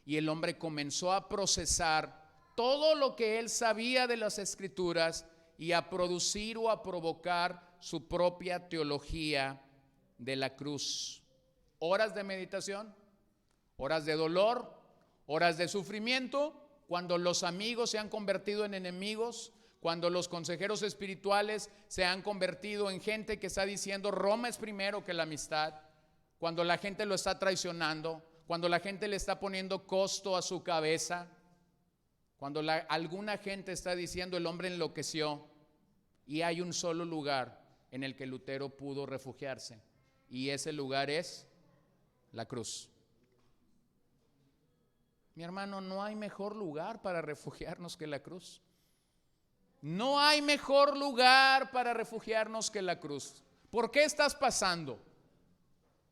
y el hombre comenzó a procesar todo lo que él sabía de las Escrituras y a producir o a provocar su propia teología de la cruz. Horas de meditación, horas de dolor, horas de sufrimiento, cuando los amigos se han convertido en enemigos, cuando los consejeros espirituales se han convertido en gente que está diciendo Roma es primero que la amistad, cuando la gente lo está traicionando, cuando la gente le está poniendo costo a su cabeza, cuando alguna gente está diciendo el hombre enloqueció, y hay un solo lugar en el que Lutero pudo refugiarse, y ese lugar es la cruz. Mi hermano, no hay mejor lugar para refugiarnos que la cruz. No hay mejor lugar para refugiarnos que la cruz. ¿Por qué estás pasando?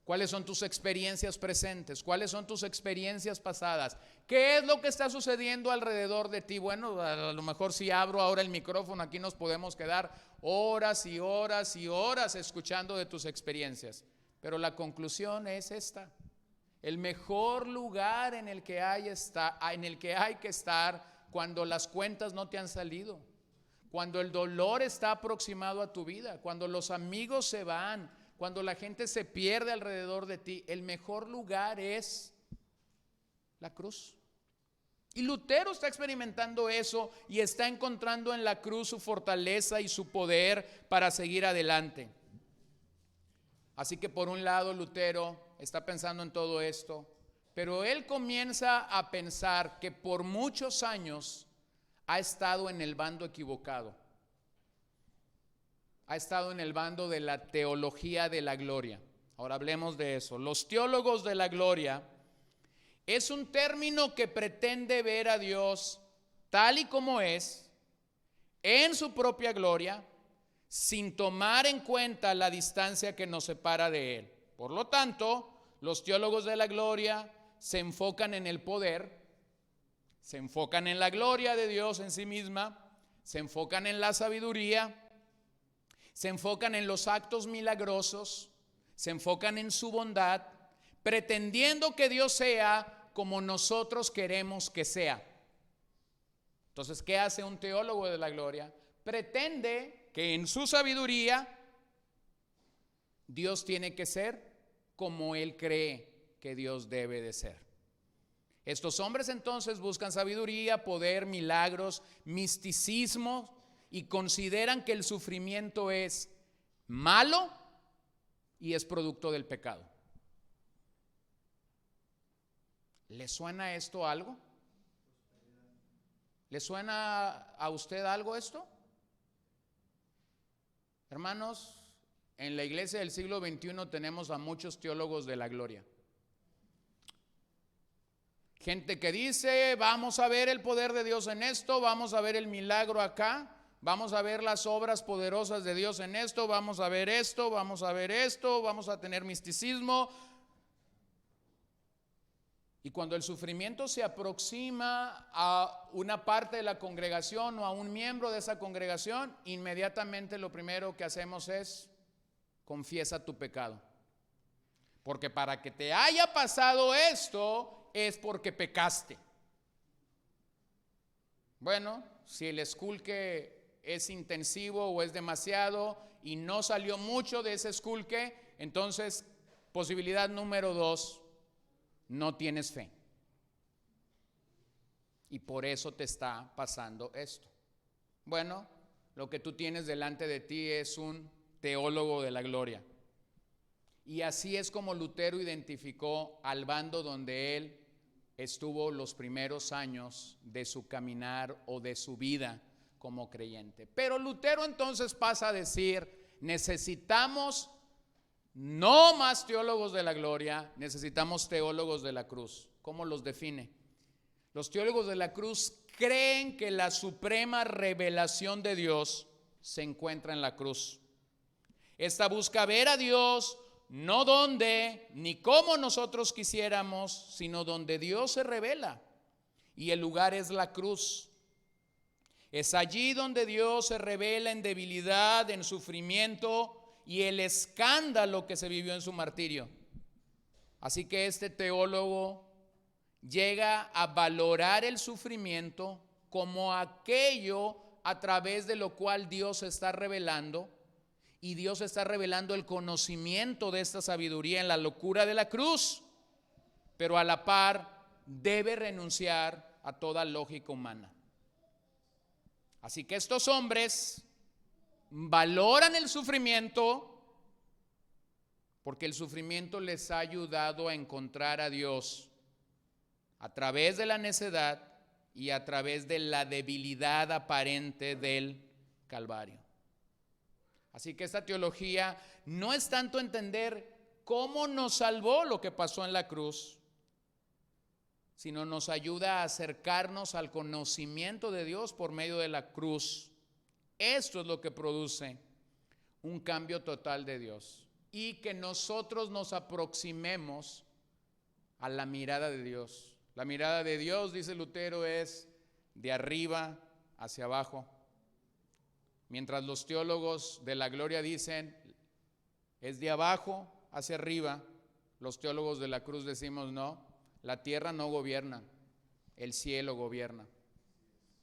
¿Cuáles son tus experiencias presentes? ¿Cuáles son tus experiencias pasadas? ¿Qué es lo que está sucediendo alrededor de ti? Bueno, a lo mejor si abro ahora el micrófono, aquí nos podemos quedar horas y horas y horas escuchando de tus experiencias. Pero la conclusión es esta: el mejor lugar en el que hay que estar cuando las cuentas no te han salido, cuando el dolor está aproximado a tu vida, cuando los amigos se van, cuando la gente se pierde alrededor de ti, el mejor lugar es la cruz. Y Lutero está experimentando eso y está encontrando en la cruz su fortaleza y su poder para seguir adelante. Así que por un lado Lutero está pensando en todo esto, pero él comienza a pensar que por muchos años ha estado en el bando equivocado. Ha estado en el bando de la teología de la gloria. Ahora hablemos de eso. Los teólogos de la gloria es un término que pretende ver a Dios tal y como es, en su propia gloria, sin tomar en cuenta la distancia que nos separa de Él. Por lo tanto, los teólogos de la gloria se enfocan en el poder, se enfocan en la gloria de Dios en sí misma, se enfocan en la sabiduría, se enfocan en los actos milagrosos, se enfocan en su bondad, pretendiendo que Dios sea como nosotros queremos que sea. Entonces, ¿qué hace un teólogo de la gloria? Pretende que en su sabiduría Dios tiene que ser como Él cree que Dios debe de ser. Estos hombres entonces buscan sabiduría, poder, milagros, misticismo y consideran que el sufrimiento es malo y es producto del pecado. ¿Le suena esto algo? ¿Le suena a usted algo esto? Hermanos, en la iglesia del siglo XXI tenemos a muchos teólogos de la gloria. Gente que dice, vamos a ver el poder de Dios en esto, vamos a ver el milagro acá, vamos a ver las obras poderosas de Dios en esto, vamos a ver esto, vamos a ver esto, vamos a tener misticismo. Y cuando el sufrimiento se aproxima a una parte de la congregación o a un miembro de esa congregación, inmediatamente lo primero que hacemos es confiesa tu pecado. Porque para que te haya pasado esto es porque pecaste. Bueno, si el esculque es intensivo o es demasiado y no salió mucho de ese esculque, entonces posibilidad número 2, no tienes fe. Y por eso te está pasando esto. Bueno, lo que tú tienes delante de ti es un teólogo de la gloria. Y así es como Lutero identificó al bando donde él estuvo los primeros años de su caminar o de su vida como creyente. Pero Lutero entonces pasa a decir, necesitamos no más teólogos de la gloria, necesitamos teólogos de la cruz. ¿Cómo los define? Los teólogos de la cruz creen que la suprema revelación de Dios se encuentra en la cruz. Esta busca ver a Dios no donde ni como nosotros quisiéramos, sino donde Dios se revela. Y el lugar es la cruz. Es allí donde Dios se revela en debilidad, en sufrimiento y el escándalo que se vivió en su martirio. Así que este teólogo llega a valorar el sufrimiento como aquello a través de lo cual Dios se está revelando. Y Dios está revelando el conocimiento de esta sabiduría en la locura de la cruz, pero a la par debe renunciar a toda lógica humana. Así que estos hombres valoran el sufrimiento porque el sufrimiento les ha ayudado a encontrar a Dios a través de la necedad y a través de la debilidad aparente del Calvario. Así que esta teología no es tanto entender cómo nos salvó lo que pasó en la cruz, sino nos ayuda a acercarnos al conocimiento de Dios por medio de la cruz. Esto es lo que produce un cambio total de Dios y que nosotros nos aproximemos a la mirada de Dios. La mirada de Dios, dice Lutero, es de arriba hacia abajo. Mientras los teólogos de la gloria dicen, es de abajo hacia arriba, los teólogos de la cruz decimos, no, la tierra no gobierna, el cielo gobierna.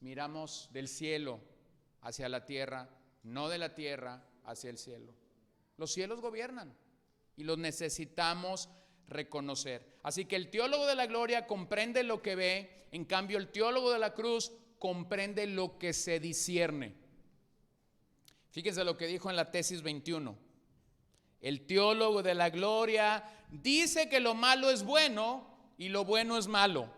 Miramos del cielo hacia la tierra, no de la tierra hacia el cielo. Los cielos gobiernan y los necesitamos reconocer. Así que el teólogo de la gloria comprende lo que ve, en cambio el teólogo de la cruz comprende lo que se discierne. Fíjense lo que dijo en la tesis 21. El teólogo de la gloria dice que lo malo es bueno y lo bueno es malo.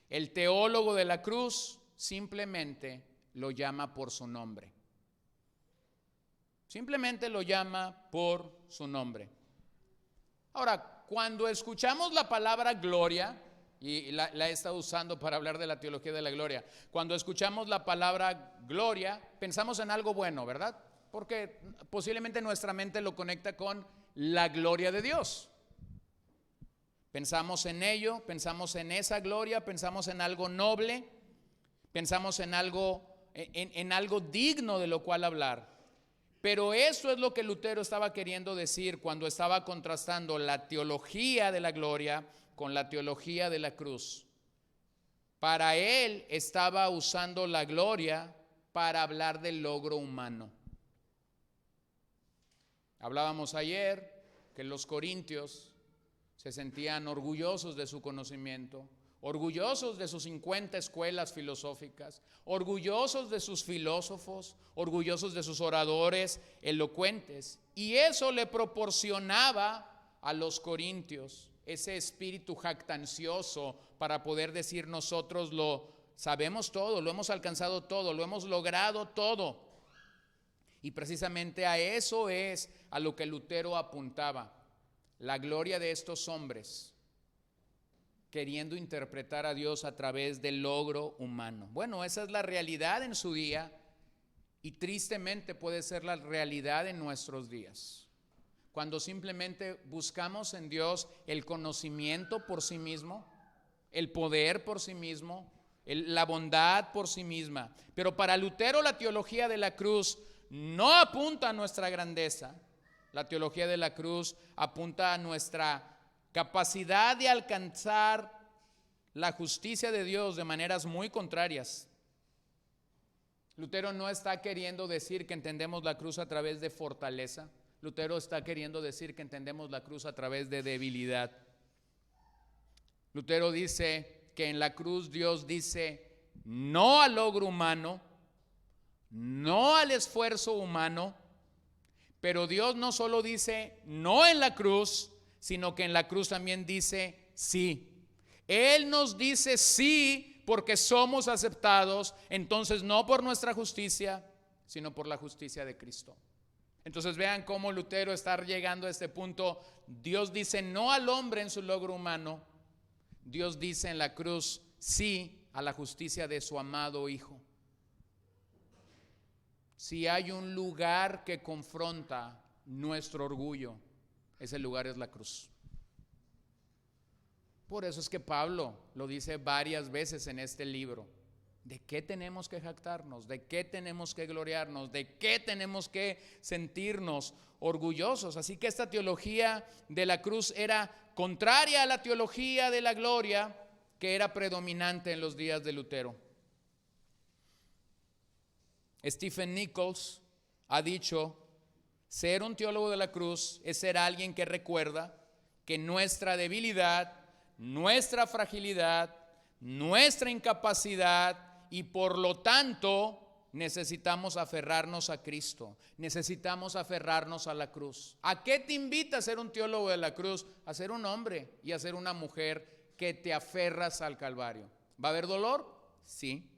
El teólogo de la cruz simplemente lo llama por su nombre. Simplemente lo llama por su nombre. Ahora, cuando escuchamos la palabra gloria, y la he estado usando para hablar de la teología de la gloria, cuando escuchamos la palabra gloria, pensamos en algo bueno, ¿verdad? Porque posiblemente nuestra mente lo conecta con la gloria de Dios. Pensamos en ello, pensamos en esa gloria, pensamos en algo noble, pensamos en algo digno de lo cual hablar. Pero eso es lo que Lutero estaba queriendo decir cuando estaba contrastando la teología de la gloria con la teología de la cruz. Para él estaba usando la gloria para hablar del logro humano. Hablábamos ayer que los corintios se sentían orgullosos de su conocimiento, orgullosos de sus 50 escuelas filosóficas, orgullosos de sus filósofos, orgullosos de sus oradores elocuentes. Y eso le proporcionaba a los corintios ese espíritu jactancioso para poder decir: nosotros lo sabemos todo, lo hemos alcanzado todo, lo hemos logrado todo. Y precisamente a eso es a lo que Lutero apuntaba. La gloria de estos hombres queriendo interpretar a Dios a través del logro humano. Bueno, esa es la realidad en su día y tristemente puede ser la realidad en nuestros días. Cuando simplemente buscamos en Dios el conocimiento por sí mismo, el poder por sí mismo, la bondad por sí misma. Pero para Lutero la teología de la cruz no apunta a nuestra grandeza. La teología de la cruz apunta a nuestra capacidad de alcanzar la justicia de Dios de maneras muy contrarias. Lutero no está queriendo decir que entendemos la cruz a través de fortaleza. Lutero está queriendo decir que entendemos la cruz a través de debilidad. Lutero dice que en la cruz Dios dice no al logro humano, no al esfuerzo humano, pero Dios no solo dice no en la cruz, sino que en la cruz también dice sí. Él nos dice sí porque somos aceptados, entonces no por nuestra justicia, sino por la justicia de Cristo. Entonces vean cómo Lutero está llegando a este punto. Dios dice no al hombre en su logro humano, Dios dice en la cruz sí a la justicia de su amado Hijo. Si hay un lugar que confronta nuestro orgullo, ese lugar es la cruz. Por eso es que Pablo lo dice varias veces en este libro. ¿De qué tenemos que jactarnos? ¿De qué tenemos que gloriarnos? ¿De qué tenemos que sentirnos orgullosos? Así que esta teología de la cruz era contraria a la teología de la gloria que era predominante en los días de Lutero. Stephen Nichols ha dicho: ser un teólogo de la cruz es ser alguien que recuerda que nuestra debilidad, nuestra fragilidad, nuestra incapacidad y por lo tanto necesitamos aferrarnos a Cristo, necesitamos aferrarnos a la cruz. ¿A qué te invita a ser un teólogo de la cruz? A ser un hombre y a ser una mujer que te aferras al Calvario. ¿Va a haber dolor? Sí.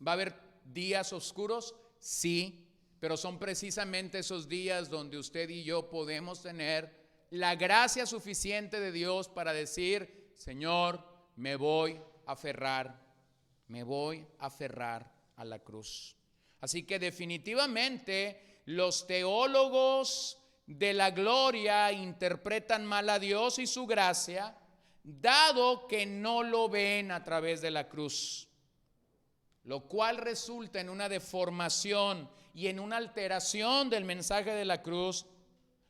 ¿Va a haber días oscuros? Sí. Pero son precisamente esos días donde usted y yo podemos tener la gracia suficiente de Dios para decir: Señor, me voy a aferrar a la cruz. Así que definitivamente los teólogos de la gloria interpretan mal a Dios y su gracia, dado que no lo ven a través de la cruz, lo cual resulta en una deformación y en una alteración del mensaje de la cruz,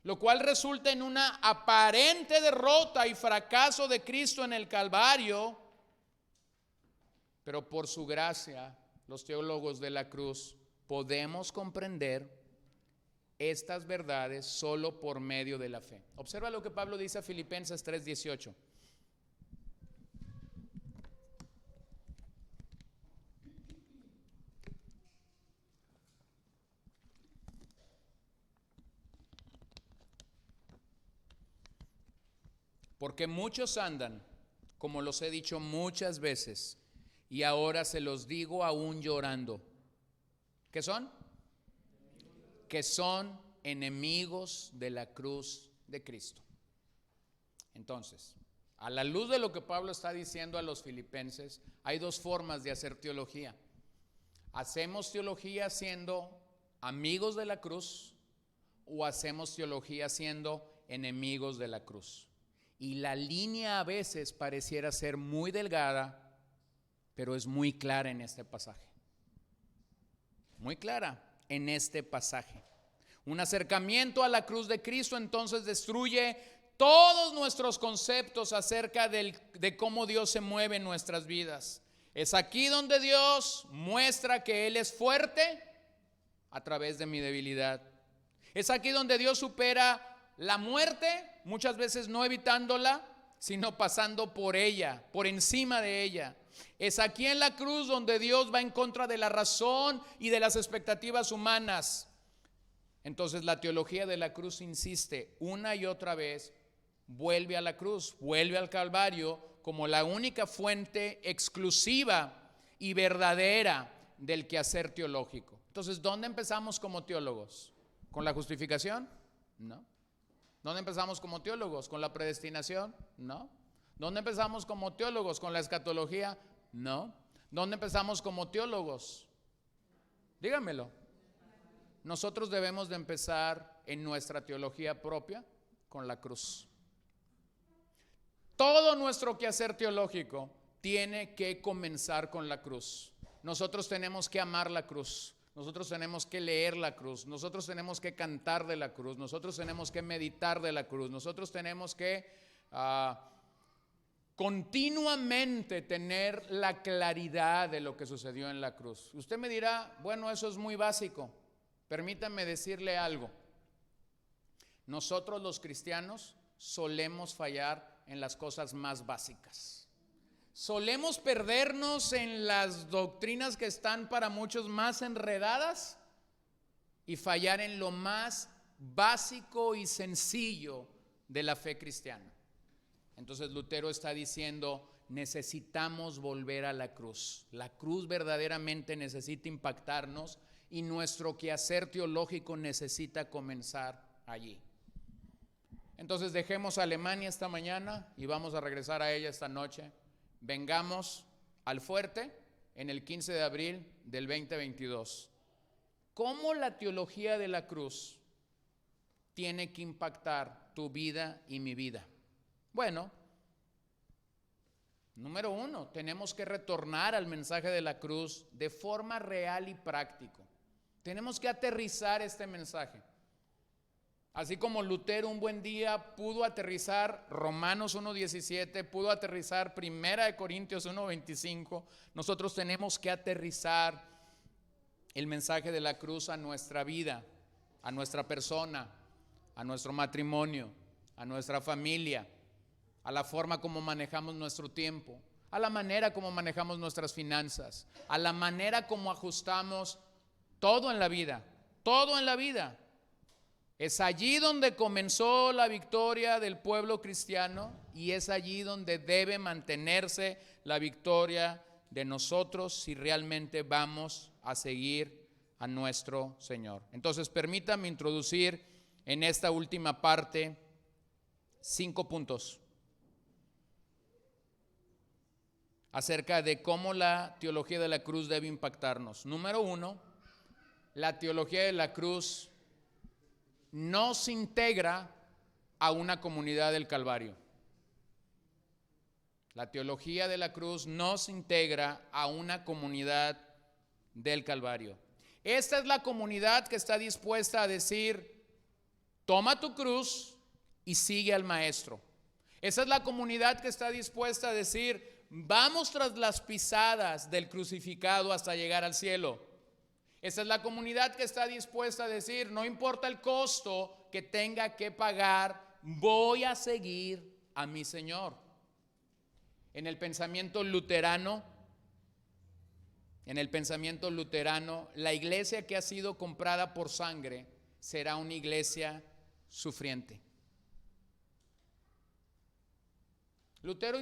lo cual resulta en una aparente derrota y fracaso de Cristo en el Calvario. Pero por su gracia, los teólogos de la cruz podemos comprender estas verdades solo por medio de la fe. Observa lo que Pablo dice a Filipenses 3:18. Porque muchos andan, como los he dicho muchas veces, y ahora se los digo aún llorando. ¿Qué son? Que son enemigos de la cruz de Cristo. Entonces, a la luz de lo que Pablo está diciendo a los filipenses, hay dos formas de hacer teología. ¿Hacemos teología siendo amigos de la cruz o hacemos teología siendo enemigos de la cruz? Y la línea a veces pareciera ser muy delgada, pero es muy clara en este pasaje. Muy clara en este pasaje. Un acercamiento a la cruz de Cristo entonces destruye todos nuestros conceptos acerca de cómo Dios se mueve en nuestras vidas. Es aquí donde Dios muestra que Él es fuerte a través de mi debilidad. Es aquí donde Dios supera la muerte, muchas veces no evitándola, sino pasando por ella, por encima de ella. Es aquí en la cruz donde Dios va en contra de la razón y de las expectativas humanas. Entonces la teología de la cruz insiste una y otra vez, vuelve a la cruz, vuelve al Calvario como la única fuente exclusiva y verdadera del quehacer teológico. Entonces, ¿dónde empezamos como teólogos? ¿Con la justificación? No. ¿Dónde empezamos como teólogos? ¿Con la predestinación? No. ¿Dónde empezamos como teólogos? ¿Con la escatología? No. ¿Dónde empezamos como teólogos? Díganmelo. Nosotros debemos de empezar en nuestra teología propia con la cruz. Todo nuestro quehacer teológico tiene que comenzar con la cruz. Nosotros tenemos que amar la cruz. Nosotros tenemos que leer la cruz, nosotros tenemos que cantar de la cruz, nosotros tenemos que meditar de la cruz, nosotros tenemos que continuamente tener la claridad de lo que sucedió en la cruz. Usted me dirá, bueno, eso es muy básico. Permítame decirle algo. Nosotros los cristianos solemos fallar en las cosas más básicas. Solemos perdernos en las doctrinas que están para muchos más enredadas y fallar en lo más básico y sencillo de la fe cristiana. Entonces Lutero está diciendo, necesitamos volver a la cruz. La cruz verdaderamente necesita impactarnos y nuestro quehacer teológico necesita comenzar allí. Entonces dejemos a Alemania esta mañana y vamos a regresar a ella esta noche. Vengamos al fuerte en el 15 de abril del 2022. ¿Cómo la teología de la cruz tiene que impactar tu vida y mi vida? Bueno, número uno, tenemos que retornar al mensaje de la cruz de forma real y práctica. Tenemos que aterrizar este mensaje. Así como Lutero un buen día pudo aterrizar Romanos 1:17, pudo aterrizar 1 Corintios 1:25, nosotros tenemos que aterrizar el mensaje de la cruz a nuestra vida, a nuestra persona, a nuestro matrimonio, a nuestra familia, a la forma como manejamos nuestro tiempo, a la manera como manejamos nuestras finanzas, a la manera como ajustamos todo en la vida, todo en la vida. Es allí donde comenzó la victoria del pueblo cristiano y es allí donde debe mantenerse la victoria de nosotros si realmente vamos a seguir a nuestro Señor. Entonces, permítame introducir en esta última parte 5 puntos acerca de cómo la teología de la cruz debe impactarnos. Número 1, la teología de la cruz no se integra a una comunidad del Calvario. La teología de la cruz no se integra a una comunidad del Calvario. Esta es la comunidad que está dispuesta a decir, toma tu cruz y sigue al Maestro. Esa es la comunidad que está dispuesta a decir, vamos tras las pisadas del crucificado hasta llegar al cielo. Esa es la comunidad que está dispuesta a decir, no importa el costo que tenga que pagar, voy a seguir a mi Señor. En el pensamiento luterano, la iglesia que ha sido comprada por sangre será una iglesia sufriente. Lutero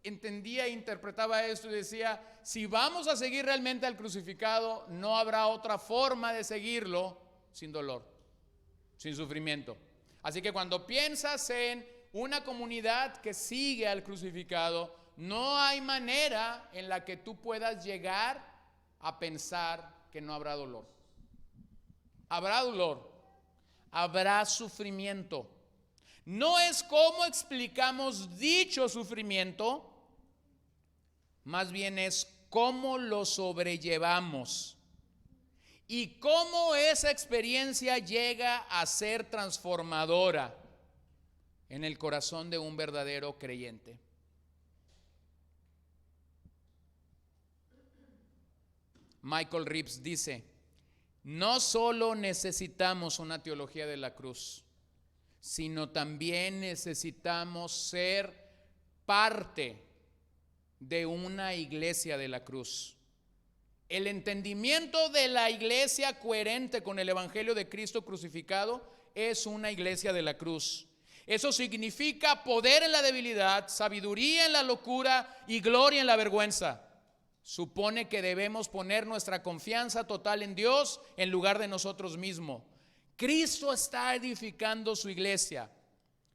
entendía e interpretaba esto y decía, si vamos a seguir realmente al crucificado, no habrá otra forma de seguirlo sin dolor, sin sufrimiento. Así que cuando piensas en una comunidad que sigue al crucificado, no hay manera en la que tú puedas llegar a pensar que no habrá dolor. Habrá dolor, habrá sufrimiento. No es cómo explicamos dicho sufrimiento, más bien es cómo lo sobrellevamos y cómo esa experiencia llega a ser transformadora en el corazón de un verdadero creyente. Michael Reeves dice, no solo necesitamos una teología de la cruz, sino también necesitamos ser parte de una iglesia de la cruz. El entendimiento de la iglesia coherente con el evangelio de Cristo crucificado es una iglesia de la cruz. Eso significa poder en la debilidad, sabiduría en la locura y gloria en la vergüenza. Supone que debemos poner nuestra confianza total en Dios en lugar de nosotros mismos. Cristo está edificando su iglesia,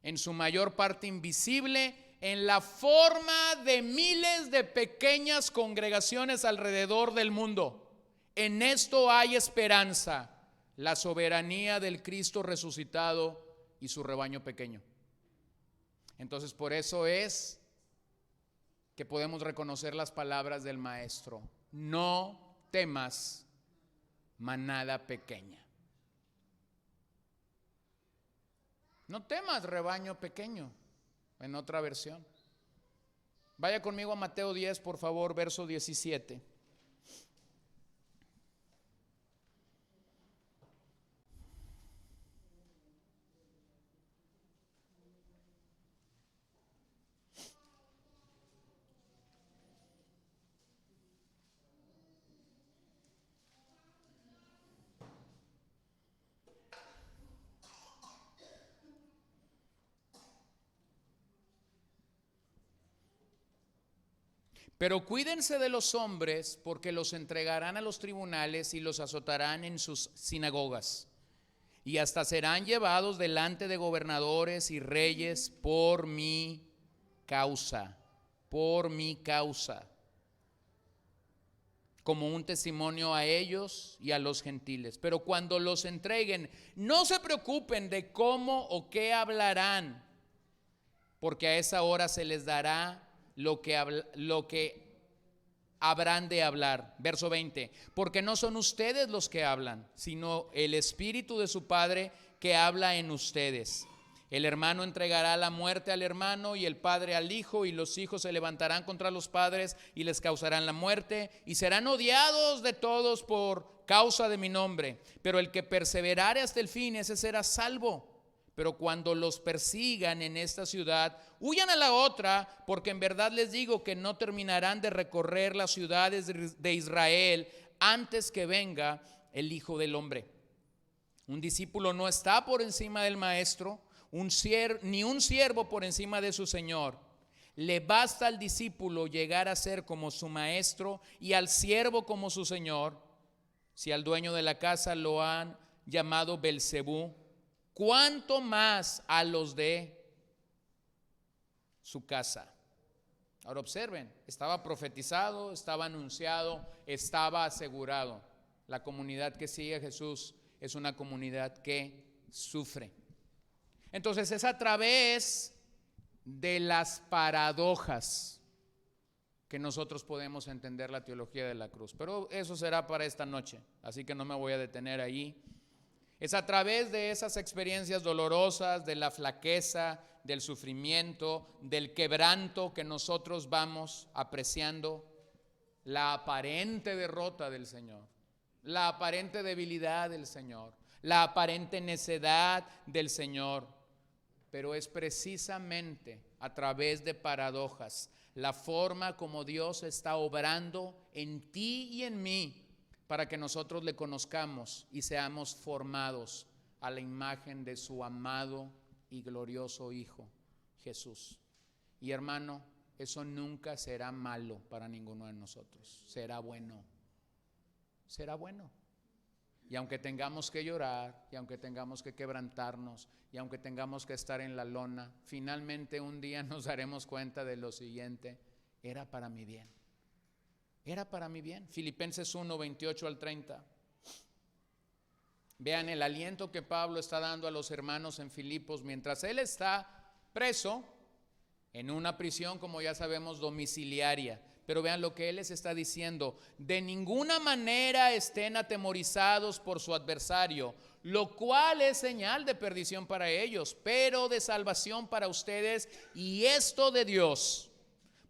en su mayor parte invisible, en la forma de miles de pequeñas congregaciones alrededor del mundo. En esto hay esperanza, la soberanía del Cristo resucitado y su rebaño pequeño. Entonces, por eso es que podemos reconocer las palabras del Maestro: no temas, manada pequeña. No temas, rebaño pequeño, en otra versión. Vaya conmigo a Mateo 10, por favor, verso 17. Pero cuídense de los hombres, porque los entregarán a los tribunales y los azotarán en sus sinagogas, y hasta serán llevados delante de gobernadores y reyes por mi causa, como un testimonio a ellos y a los gentiles. Pero cuando los entreguen, no se preocupen de cómo o qué hablarán, porque a esa hora se les dará lo que habrán de hablar. Verso 20, porque no son ustedes los que hablan, sino el Espíritu de su Padre que habla en ustedes. El hermano entregará la muerte al hermano y el padre al hijo, y los hijos se levantarán contra los padres y les causarán la muerte, y serán odiados de todos por causa de mi nombre. Pero el que perseverare hasta el fin, ese será salvo. Pero cuando los persigan en esta ciudad, huyan a la otra, porque en verdad les digo que no terminarán de recorrer las ciudades de Israel antes que venga el Hijo del Hombre. Un discípulo no está por encima del maestro, ni un siervo por encima de su señor. Le basta al discípulo llegar a ser como su maestro y al siervo como su señor. Si al dueño de la casa lo han llamado Belcebú, ¿cuánto más a los de su casa? Ahora observen, estaba profetizado, estaba anunciado, estaba asegurado. La comunidad que sigue a Jesús es una comunidad que sufre. Entonces es a través de las paradojas que nosotros podemos entender la teología de la cruz. Pero eso será para esta noche, así que no me voy a detener ahí. Es a través de esas experiencias dolorosas, de la flaqueza, del sufrimiento, del quebranto, que nosotros vamos apreciando la aparente derrota del Señor, la aparente debilidad del Señor, la aparente necedad del Señor. Pero es precisamente a través de paradojas la forma como Dios está obrando en ti y en mí para que nosotros le conozcamos y seamos formados a la imagen de su amado y glorioso Hijo, Jesús. Y hermano, eso nunca será malo para ninguno de nosotros, será bueno, será bueno. Y aunque tengamos que llorar, y aunque tengamos que quebrantarnos, y aunque tengamos que estar en la lona, finalmente un día nos daremos cuenta de lo siguiente: era para mi bien, era para mi bien. Filipenses 1, 28 al 30. Vean el aliento que Pablo está dando a los hermanos en Filipos mientras él está preso en una prisión, como ya sabemos, domiciliaria. Pero vean lo que él les está diciendo: de ninguna manera estén atemorizados por su adversario, lo cual es señal de perdición para ellos, pero de salvación para ustedes, y esto de Dios,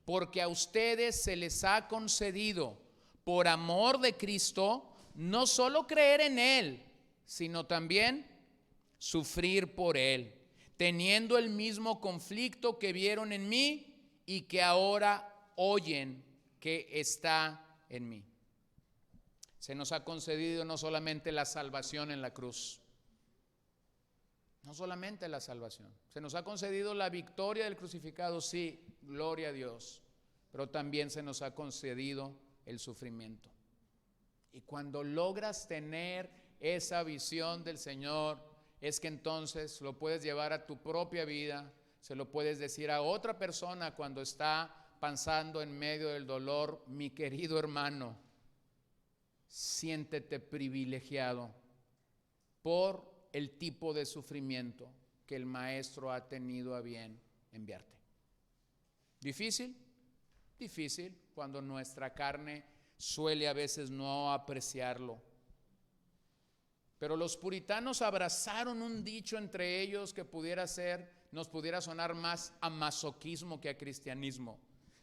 porque a ustedes se les ha concedido, por amor de Cristo, no solo creer en Él, sino también sufrir por Él, teniendo el mismo conflicto que vieron en mí y que ahora oyen que está en mí. Se nos ha concedido no solamente la salvación en la cruz, no solamente la salvación, se nos ha concedido la victoria del crucificado, sí, gloria a Dios, pero también se nos ha concedido el sufrimiento. Y cuando logras tener esa visión del Señor, es que entonces lo puedes llevar a tu propia vida, se lo puedes decir a otra persona cuando está pasando en medio del dolor: mi querido hermano, siéntete privilegiado por el tipo de sufrimiento que el Maestro ha tenido a bien enviarte. ¿Difícil? Difícil, cuando nuestra carne suele a veces no apreciarlo. Pero los puritanos abrazaron un dicho entre ellos que nos pudiera sonar más a masoquismo que a cristianismo.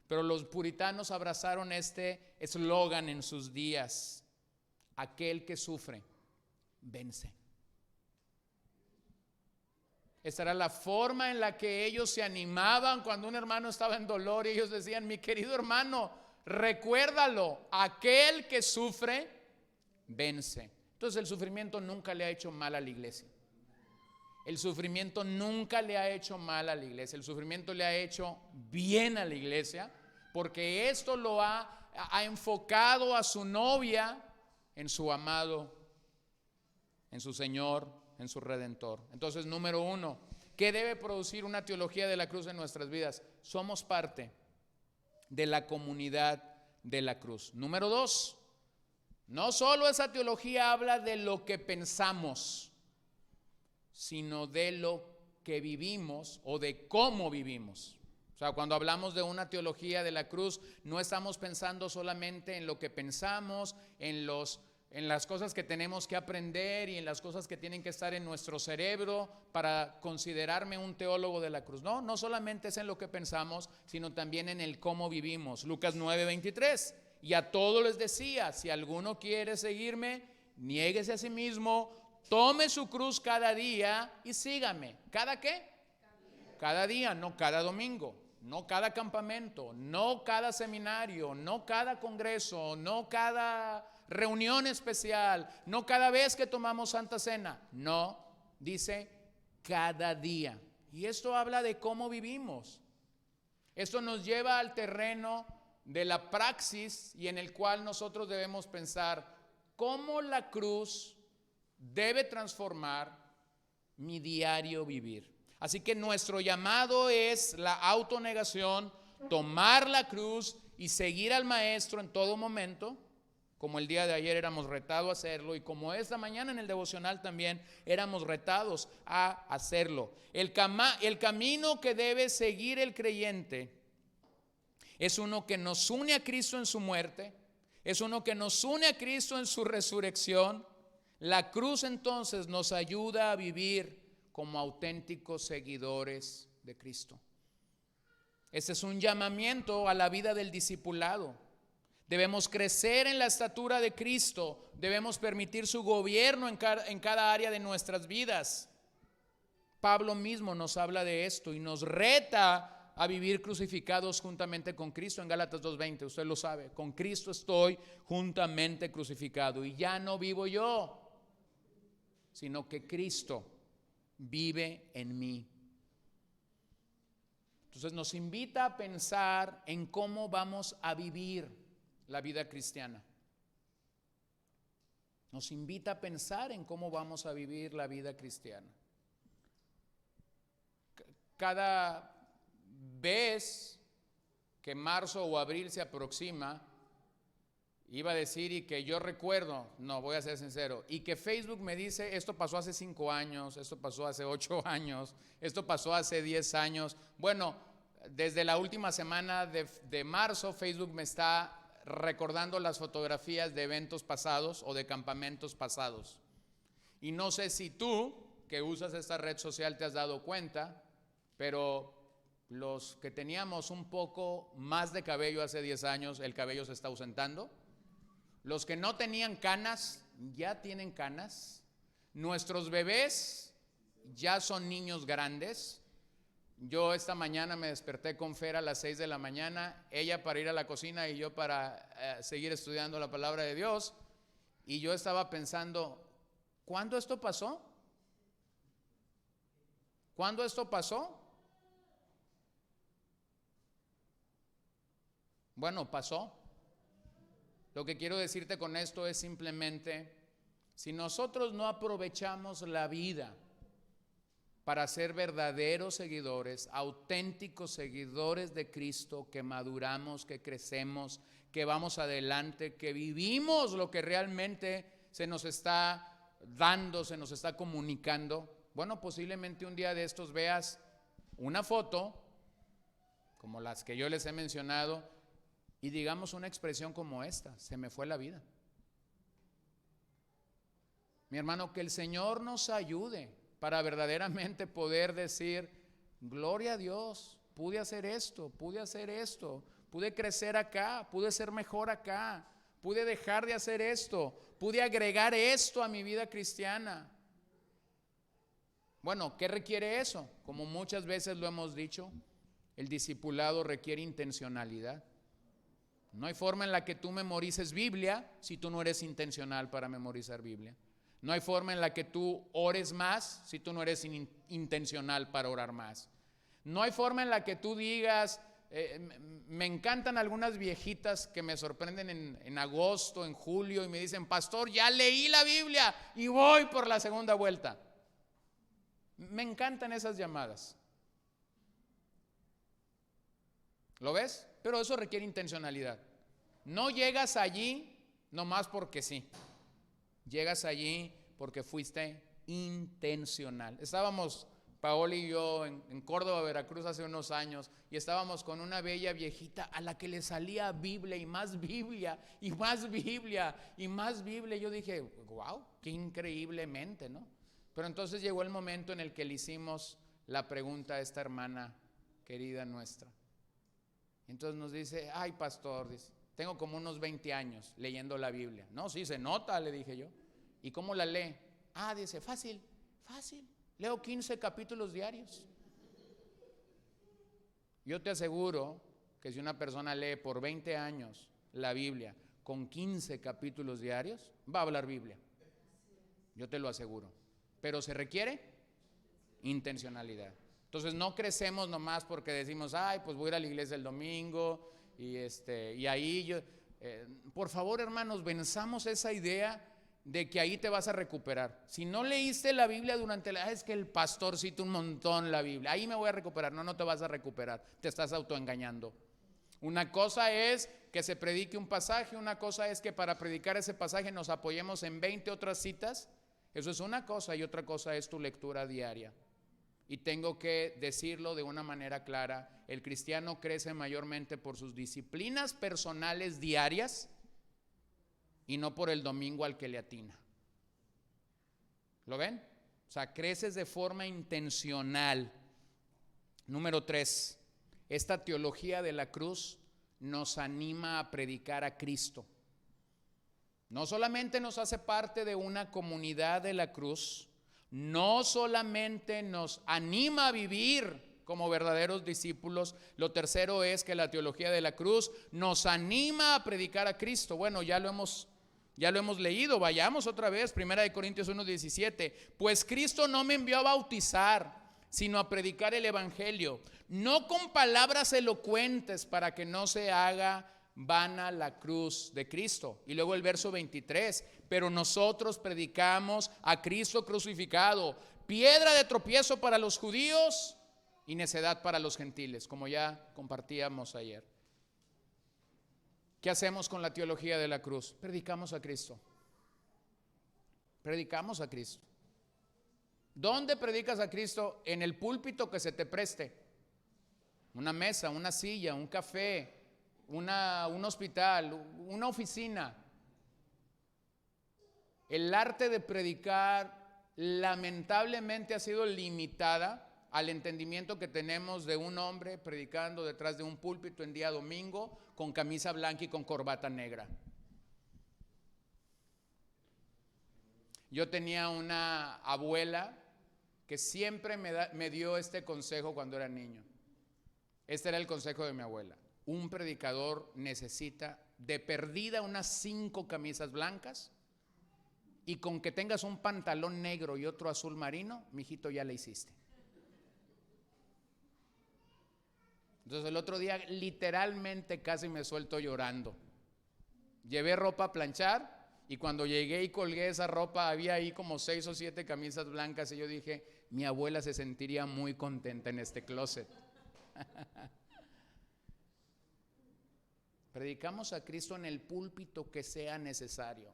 Pero los puritanos abrazaron este eslogan en sus días: aquel que sufre, vence. Esta era la forma en la que ellos se animaban cuando un hermano estaba en dolor, y ellos decían: mi querido hermano, recuérdalo, aquel que sufre, vence. Entonces el sufrimiento nunca le ha hecho mal a la iglesia. El sufrimiento nunca le ha hecho mal a la iglesia. El sufrimiento le ha hecho bien a la iglesia, porque esto lo ha enfocado a su novia en su amado, en su Señor, en su Redentor. Entonces, número uno, ¿qué debe producir una teología de la cruz en nuestras vidas? Somos parte de la comunidad de la cruz. Número dos, no solo esa teología habla de lo que pensamos, sino de lo que vivimos o de cómo vivimos. O sea, cuando hablamos de una teología de la cruz, no estamos pensando solamente en lo que pensamos, en las cosas que tenemos que aprender y en las cosas que tienen que estar en nuestro cerebro para considerarme un teólogo de la cruz. No, no solamente es en lo que pensamos, sino también en el cómo vivimos. Lucas 9:23. Y a todos les decía: si alguno quiere seguirme, niéguese a sí mismo, tome su cruz cada día y sígame. ¿Cada qué? Cada día, no cada domingo, no cada campamento, no cada seminario, no cada congreso, no cada reunión especial, no cada vez que tomamos Santa Cena. No, dice cada día. Y esto habla de cómo vivimos. Esto nos lleva al terreno de la praxis, y en el cual nosotros debemos pensar cómo la cruz debe transformar mi diario vivir. Así que nuestro llamado es la autonegación, tomar la cruz y seguir al Maestro en todo momento, como el día de ayer éramos retados a hacerlo, y como esta mañana en el devocional también éramos retados a hacerlo. El camino que debe seguir el creyente es uno que nos une a Cristo en su muerte, es uno que nos une a Cristo en su resurrección. La cruz entonces nos ayuda a vivir como auténticos seguidores de Cristo. Este es un llamamiento a la vida del discipulado. Debemos crecer en la estatura de Cristo. Debemos permitir su gobierno en cada área de nuestras vidas. Pablo mismo nos habla de esto y nos reta a vivir crucificados juntamente con Cristo en Gálatas 2:20. Usted lo sabe, con Cristo estoy juntamente crucificado y ya no vivo yo, sino que Cristo vive en mí. Entonces nos invita a pensar en cómo vamos a vivir la vida cristiana. Nos invita a pensar en cómo vamos a vivir la vida cristiana. Cada vez que marzo o abril se aproxima, iba a decir y que yo recuerdo, no, voy a ser sincero, y que Facebook me dice, esto pasó hace 5 años, esto pasó hace 8 años, esto pasó hace 10 años. Bueno, desde la última semana de marzo, Facebook me está recordando las fotografías de eventos pasados o de campamentos pasados. Y no sé si tú, que usas esta red social, te has dado cuenta, pero los que teníamos un poco más de cabello hace 10 años, el cabello se está ausentando. Los que no tenían canas, ya tienen canas. Nuestros bebés ya son niños grandes. Yo esta mañana me desperté con Fer a las 6 de la mañana, ella para ir a la cocina y yo para seguir estudiando la palabra de Dios. Y yo estaba pensando, ¿cuándo esto pasó? ¿Cuándo esto pasó? Bueno, pasó. Lo que quiero decirte con esto es simplemente, si nosotros no aprovechamos la vida para ser verdaderos seguidores, auténticos seguidores de Cristo, que maduramos, que crecemos, que vamos adelante, que vivimos lo que realmente se nos está dando, se nos está comunicando, bueno, posiblemente un día de estos veas una foto, como las que yo les he mencionado, y digamos una expresión como esta: se me fue la vida. Mi hermano, que el Señor nos ayude para verdaderamente poder decir, gloria a Dios, pude hacer esto, pude crecer acá, pude ser mejor acá, pude dejar de hacer esto, pude agregar esto a mi vida cristiana. Bueno, ¿qué requiere eso? Como muchas veces lo hemos dicho, el discipulado requiere intencionalidad. No hay forma en la que tú memorices Biblia si tú no eres intencional para memorizar Biblia. No hay forma en la que tú ores más si tú no eres intencional para orar más. No hay forma en la que tú digas, me encantan algunas viejitas que me sorprenden en agosto, en julio, y me dicen, pastor, ya leí la Biblia y voy por la segunda vuelta. Me encantan esas llamadas. ¿Lo ves? Pero eso requiere intencionalidad. No llegas allí nomás porque sí. Llegas allí porque fuiste intencional. Estábamos, Paola y yo, en Córdoba, Veracruz, hace unos años, y estábamos con una bella viejita a la que le salía Biblia y más Biblia y más Biblia y más Biblia. Yo dije, wow, qué increíblemente, ¿no? Pero entonces llegó el momento en el que le hicimos la pregunta a esta hermana querida nuestra. Entonces nos dice, ay pastor, dice, tengo como unos 20 años leyendo la Biblia. No, sí, se nota, le dije yo. ¿Y cómo la lee? Ah, dice, fácil, leo 15 capítulos diarios. Yo te aseguro que si una persona lee por 20 años la Biblia con 15 capítulos diarios, va a hablar Biblia. Yo te lo aseguro. Pero se requiere intencionalidad. Entonces no crecemos nomás porque decimos, ay, pues voy a ir a la iglesia el domingo y ahí yo, por favor, hermanos, venzamos esa idea de que ahí te vas a recuperar. Si no leíste la Biblia durante es que el pastor cita un montón la Biblia, ahí me voy a recuperar. No te vas a recuperar, te estás autoengañando. Una cosa es que se predique un pasaje, una cosa es que para predicar ese pasaje nos apoyemos en 20 otras citas. Eso es una cosa, y otra cosa es tu lectura diaria. Y tengo que decirlo de una manera clara, el cristiano crece mayormente por sus disciplinas personales diarias y no por el domingo al que le atina. ¿Lo ven? O sea, creces de forma intencional. Número 3, esta teología de la cruz nos anima a predicar a Cristo. No solamente nos hace parte de una comunidad de la cruz, no solamente nos anima a vivir como verdaderos discípulos, lo tercero es que la teología de la cruz nos anima a predicar a Cristo. Bueno, ya lo hemos leído, vayamos otra vez, 1 Corintios 1:17. Pues Cristo no me envió a bautizar, sino a predicar el evangelio, no con palabras elocuentes, para que no se haga vana la cruz de Cristo. Y luego el verso 23, pero nosotros predicamos a Cristo crucificado, piedra de tropiezo para los judíos y necedad para los gentiles, como ya compartíamos ayer. ¿Qué hacemos con la teología de la cruz? Predicamos a Cristo. Predicamos a Cristo. ¿Dónde predicas a Cristo? En el púlpito que se te preste. Una mesa, una silla, un café, un hospital, una oficina. El arte de predicar lamentablemente ha sido limitada al entendimiento que tenemos de un hombre predicando detrás de un púlpito en día domingo con camisa blanca y con corbata negra. Yo tenía una abuela que siempre me dio este consejo cuando era niño. Este era el consejo de mi abuela. Un predicador necesita de perdida unas 5 camisas blancas, y con que tengas un pantalón negro y otro azul marino, mijito, ya le hiciste. Entonces el otro día literalmente casi me suelto llorando. Llevé ropa a planchar y cuando llegué y colgué esa ropa había ahí como 6 o 7 camisas blancas y yo dije, mi abuela se sentiría muy contenta en este closet. Predicamos a Cristo en el púlpito que sea necesario.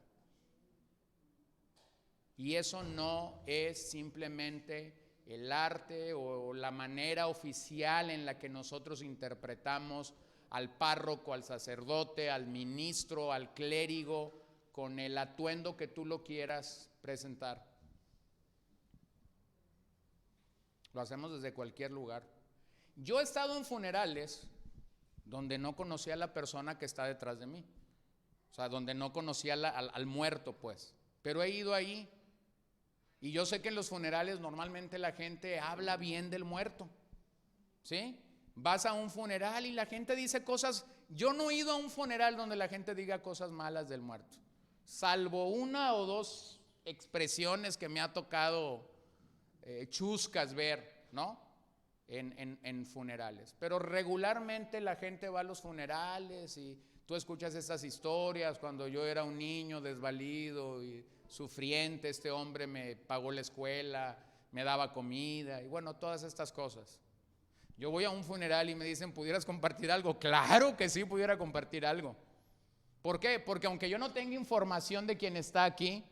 Y eso no es simplemente el arte o la manera oficial en la que nosotros interpretamos al párroco, al sacerdote, al ministro, al clérigo, con el atuendo que tú lo quieras presentar. Lo hacemos desde cualquier lugar. Yo he estado en funerales donde no conocía a la persona que está detrás de mí, o sea, donde no conocía al muerto, pues, pero he ido ahí. Y yo sé que en los funerales normalmente la gente habla bien del muerto, ¿sí? Vas a un funeral y la gente dice cosas. Yo no he ido a un funeral donde la gente diga cosas malas del muerto, salvo 1 o 2 expresiones que me ha tocado chuscas ver, ¿no? En funerales. Pero regularmente la gente va a los funerales y tú escuchas esas historias. Cuando yo era un niño desvalido y sufriente, este hombre me pagó la escuela, me daba comida y bueno, todas estas cosas. Yo voy a un funeral y me dicen, ¿pudieras compartir algo? Claro que sí, pudiera compartir algo. ¿Por qué? Porque aunque yo no tenga información de quién está aquí,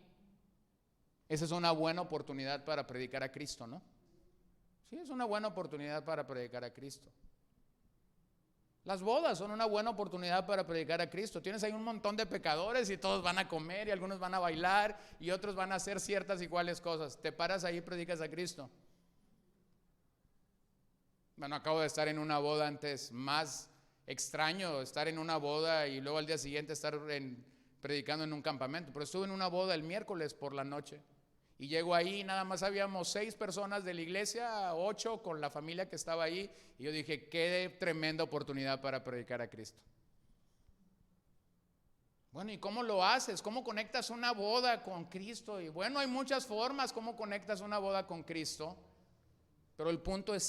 esa es una buena oportunidad para predicar a Cristo, ¿no? Sí, es una buena oportunidad para predicar a Cristo. Las bodas son una buena oportunidad para predicar a Cristo. Tienes ahí un montón de pecadores y todos van a comer y algunos van a bailar y otros van a hacer ciertas y cuales cosas. Te paras ahí y predicas a Cristo. Bueno, acabo de estar en una boda antes, más extraño estar en una boda y luego al día siguiente estar predicando en un campamento. Pero estuve en una boda el miércoles por la noche. Y llego ahí y nada más habíamos 6 personas de la iglesia, 8 con la familia que estaba ahí. Y yo dije, qué tremenda oportunidad para predicar a Cristo. Bueno, ¿y cómo lo haces? ¿Cómo conectas una boda con Cristo? Y bueno, hay muchas formas cómo conectas una boda con Cristo. Pero el punto es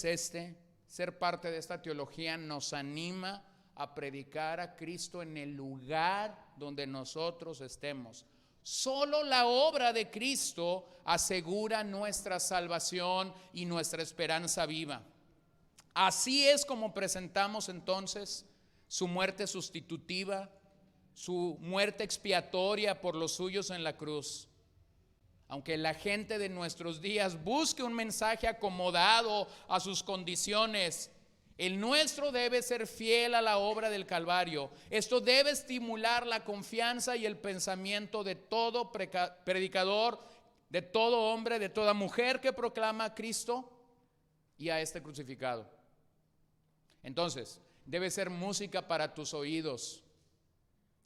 ser parte de esta teología nos anima a predicar a Cristo en el lugar donde nosotros estemos. Solo la obra de Cristo asegura nuestra salvación y nuestra esperanza viva. Así es como presentamos entonces su muerte sustitutiva, su muerte expiatoria por los suyos en la cruz. Aunque la gente de nuestros días busque un mensaje acomodado a sus condiciones, el nuestro debe ser fiel a la obra del Calvario. Esto debe estimular la confianza y el pensamiento de todo predicador, de todo hombre, de toda mujer que proclama a Cristo y a este crucificado. Entonces, Debe ser música para tus oídos.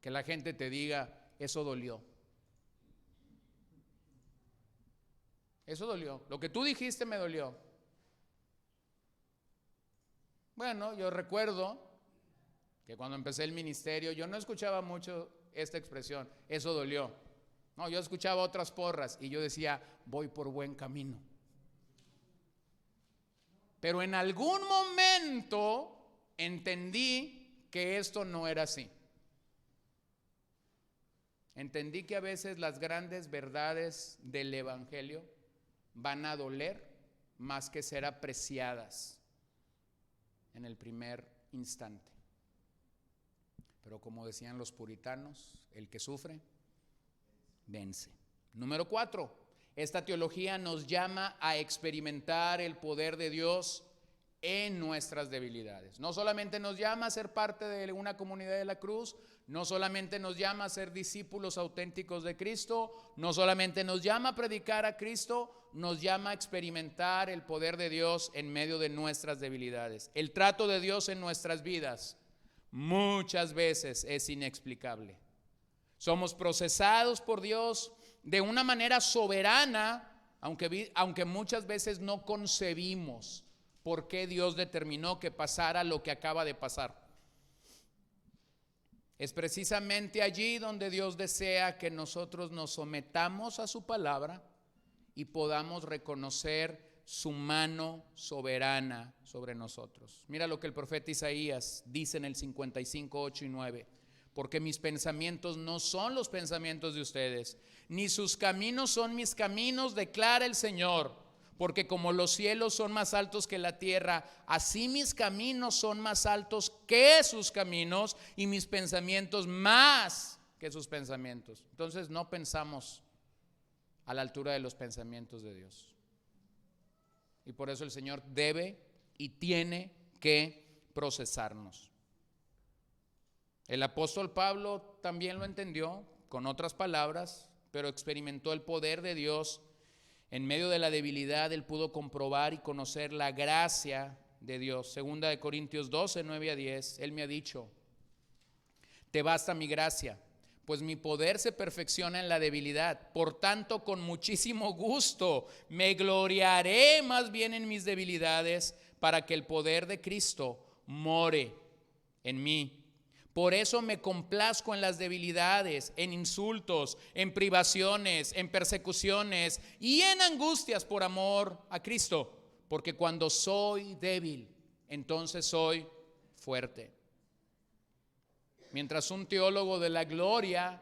Que la gente te diga, eso dolió. Eso dolió. Lo que tú dijiste me dolió. Bueno, yo recuerdo que cuando empecé el ministerio yo no escuchaba mucho esta expresión, eso dolió. No, yo escuchaba otras porras y yo decía, voy por buen camino. Pero en algún momento entendí que esto no era así. Entendí que a veces las grandes verdades del evangelio van a doler más que ser apreciadas en el primer instante. Pero como decían los puritanos, el que sufre, vence. Número 4, esta teología nos llama a experimentar el poder de Dios en nuestras debilidades. No solamente nos llama a ser parte de una comunidad de la cruz, no solamente nos llama a ser discípulos auténticos de Cristo, no solamente nos llama a predicar a Cristo, nos llama a experimentar el poder de Dios en medio de nuestras debilidades. El trato de Dios en nuestras vidas muchas veces es inexplicable. Somos procesados por Dios de una manera soberana, aunque muchas veces no concebimos por qué Dios determinó que pasara lo que acaba de pasar. Es precisamente allí donde Dios desea que nosotros nos sometamos a su palabra y podamos reconocer su mano soberana sobre nosotros. Mira lo que el profeta Isaías dice en el 55, 8 y 9. Porque mis pensamientos no son los pensamientos de ustedes, ni sus caminos son mis caminos, declara el Señor. Porque como los cielos son más altos que la tierra, así mis caminos son más altos que sus caminos y mis pensamientos más que sus pensamientos. Entonces no pensamos a la altura de los pensamientos de Dios. Y por eso el Señor debe y tiene que procesarnos. El apóstol Pablo también lo entendió con otras palabras, pero experimentó el poder de Dios. En medio de la debilidad, él pudo comprobar y conocer la gracia de Dios. Segunda de Corintios 12, 9 a 10, él me ha dicho, te basta mi gracia, pues mi poder se perfecciona en la debilidad. Por tanto, con muchísimo gusto me gloriaré más bien en mis debilidades, para que el poder de Cristo more en mí. Por eso me complazco en las debilidades, en insultos, en privaciones, en persecuciones y en angustias por amor a Cristo. Porque cuando soy débil, entonces soy fuerte. Mientras un teólogo de la gloria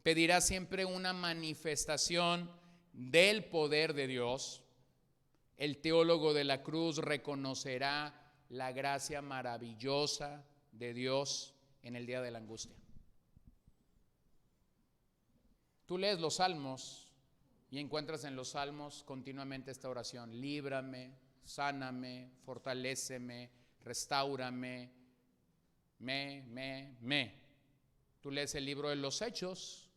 pedirá siempre una manifestación del poder de Dios, el teólogo de la cruz reconocerá la gracia maravillosa de Dios en el día de la angustia. Tú lees los salmos y encuentras en los salmos continuamente esta oración: líbrame, sáname, fortaléceme, restáurame, Tú lees el libro de los Hechos,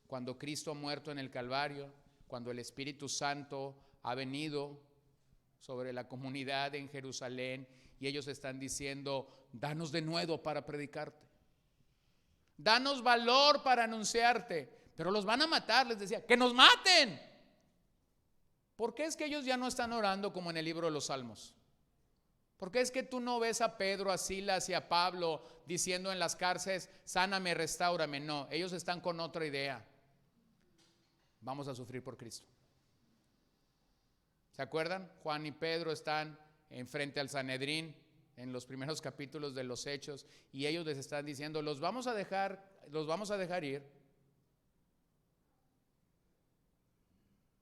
cuando Cristo ha muerto en el Calvario, cuando el Espíritu Santo ha venido sobre la comunidad en Jerusalén y ellos están diciendo: danos de nuevo para predicarte, danos valor para anunciarte. Pero los van a matar, les decía, que nos maten. ¿Por qué es que ellos ya no están orando como en el libro de los Salmos? ¿Por qué es que tú no ves a Pedro, a Silas y a Pablo diciendo en las cárceles: sáname, restáurame? No, ellos están con otra idea: vamos a sufrir por Cristo. ¿Se acuerdan? Juan y Pedro están enfrente al Sanedrín en los primeros capítulos de los Hechos y ellos les están diciendo: los vamos a dejar ir,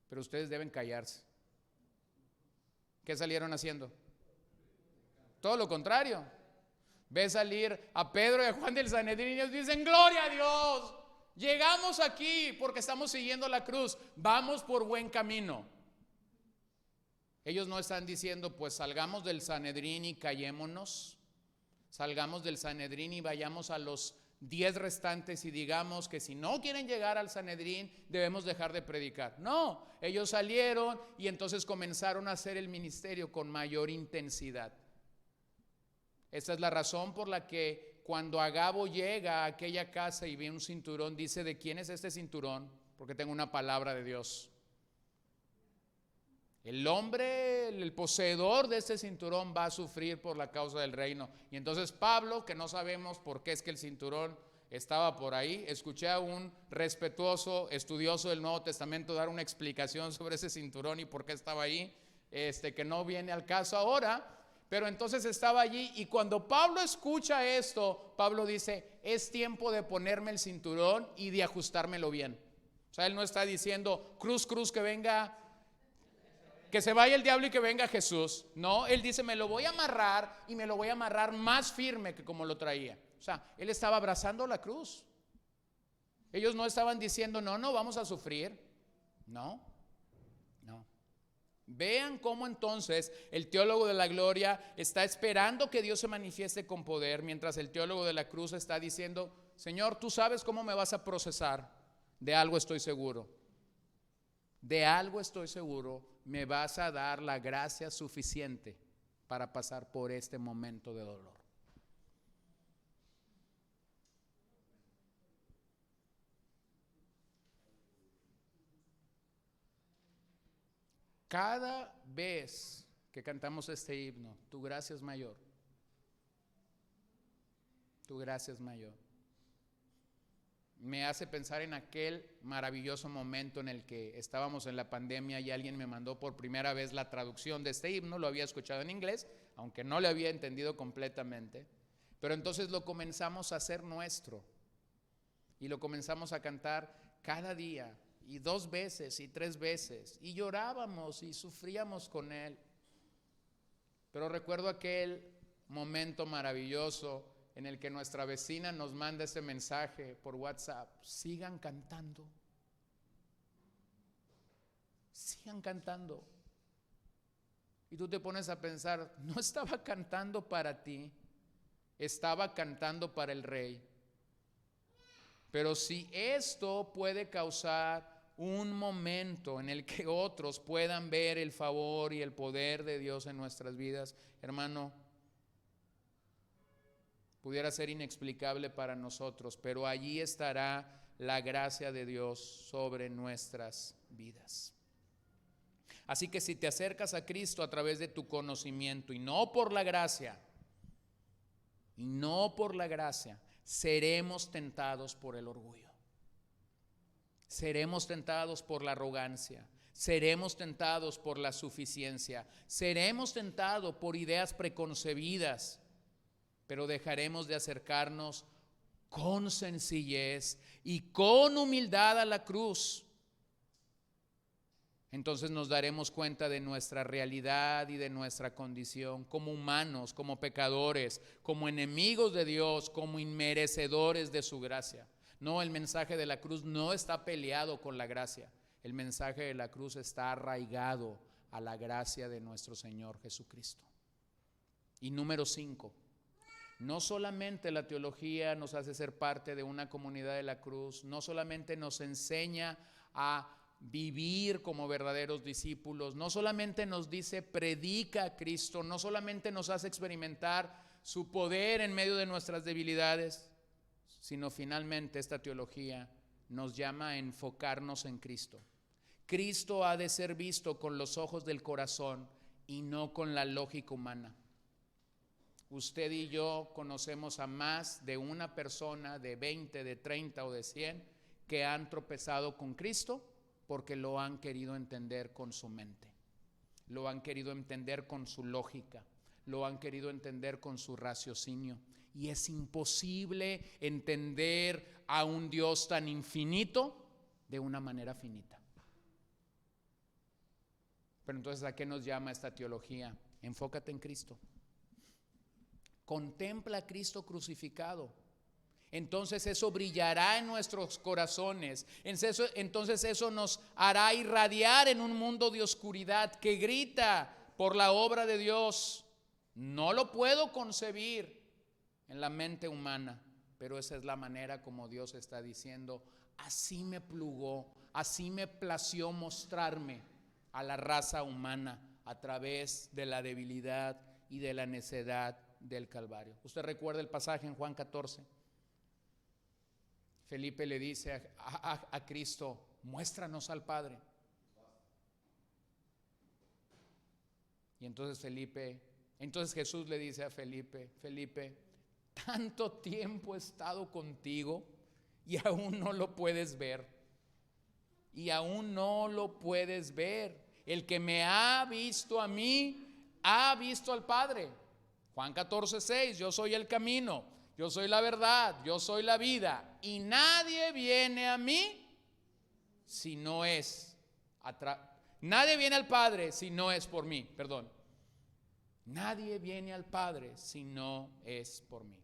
pero ustedes deben callarse. ¿Qué salieron haciendo? Todo lo contrario. Ve salir a Pedro y a Juan del Sanedrín y ellos dicen: gloria a Dios, llegamos aquí porque estamos siguiendo la cruz, vamos por buen camino. Ellos no están diciendo: pues salgamos del Sanedrín y callémonos, salgamos del Sanedrín y vayamos a los 10 restantes y digamos que si no quieren llegar al Sanedrín debemos dejar de predicar. No, ellos salieron y entonces comenzaron a hacer el ministerio con mayor intensidad. Esta es la razón por la que cuando Agabo llega a aquella casa y ve un cinturón, dice: ¿de quién es este cinturón? Porque tengo una palabra de Dios. El hombre, el poseedor de este cinturón va a sufrir por la causa del reino. Y entonces Pablo, que no sabemos por qué es que el cinturón estaba por ahí, escuché a un respetuoso estudioso del Nuevo Testamento dar una explicación sobre ese cinturón y por qué estaba ahí, que no viene al caso ahora, pero entonces estaba allí. Y cuando Pablo escucha esto, Pablo dice: es tiempo de ponerme el cinturón y de ajustármelo bien. O sea, él no está diciendo: cruz, cruz, que venga, que se vaya el diablo y que venga Jesús. No, él dice: me lo voy a amarrar, y me lo voy a amarrar más firme que como lo traía. O sea, él estaba abrazando la cruz. Ellos no estaban diciendo: no vamos a sufrir. No. Vean cómo entonces el teólogo de la gloria está esperando que Dios se manifieste con poder, mientras el teólogo de la cruz está diciendo: Señor, tú sabes cómo me vas a procesar. De algo estoy seguro. De algo estoy seguro. Me vas a dar la gracia suficiente para pasar por este momento de dolor. Cada vez que cantamos este himno, tu gracia es mayor. Tu gracia es mayor. Me hace pensar en aquel maravilloso momento en el que estábamos en la pandemia y alguien me mandó por primera vez la traducción de este himno. Lo había escuchado en inglés, aunque no lo había entendido completamente. Pero entonces lo comenzamos a hacer nuestro y lo comenzamos a cantar cada día, y 2 veces y 3 veces, y llorábamos y sufríamos con él. Pero recuerdo aquel momento maravilloso en el que nuestra vecina nos manda ese mensaje por WhatsApp: sigan cantando, sigan cantando. Y tú te pones a pensar: no estaba cantando para ti, estaba cantando para el Rey. Pero si esto puede causar un momento en el que otros puedan ver el favor y el poder de Dios en nuestras vidas, hermano, pudiera ser inexplicable para nosotros, pero allí estará la gracia de Dios sobre nuestras vidas. Así que si te acercas a Cristo a través de tu conocimiento y no por la gracia, seremos tentados por el orgullo. Seremos tentados por la arrogancia, seremos tentados por la suficiencia, seremos tentados por ideas preconcebidas, pero dejaremos de acercarnos con sencillez y con humildad a la cruz. Entonces nos daremos cuenta de nuestra realidad y de nuestra condición como humanos, como pecadores, como enemigos de Dios, como inmerecedores de su gracia. No, el mensaje de la cruz no está peleado con la gracia. El mensaje de la cruz está arraigado a la gracia de nuestro Señor Jesucristo. Y número 5, no solamente la teología nos hace ser parte de una comunidad de la cruz, no solamente nos enseña a vivir como verdaderos discípulos, no solamente nos dice predica a Cristo, no solamente nos hace experimentar su poder en medio de nuestras debilidades, sino finalmente esta teología nos llama a enfocarnos en Cristo. Cristo ha de ser visto con los ojos del corazón y no con la lógica humana. Usted y yo conocemos a más de una persona, de 20, de 30 o de 100, que han tropezado con Cristo porque lo han querido entender con su mente, lo han querido entender con su lógica, lo han querido entender con su raciocinio. Y es imposible entender a un Dios tan infinito de una manera finita. Pero entonces, ¿a qué nos llama esta teología? Enfócate en Cristo. Contempla a Cristo crucificado. Entonces eso brillará en nuestros corazones. Entonces eso nos hará irradiar en un mundo de oscuridad que grita por la obra de Dios. No lo puedo concebir en la mente humana, pero esa es la manera como Dios está diciendo: así me plugó, así me plació mostrarme a la raza humana a través de la debilidad y de la necedad del Calvario. Usted recuerda el pasaje en Juan 14. Felipe le dice a Cristo, muéstranos al Padre. Y entonces Jesús le dice a Felipe, Felipe, tanto tiempo he estado contigo y aún no lo puedes ver. Y aún no lo puedes ver. El que me ha visto a mí, ha visto al Padre. Juan 14:6, yo soy el camino, yo soy la verdad, yo soy la vida. Y nadie viene a mí si no es nadie viene al Padre si no es por mí, perdón. Nadie viene al Padre si no es por mí.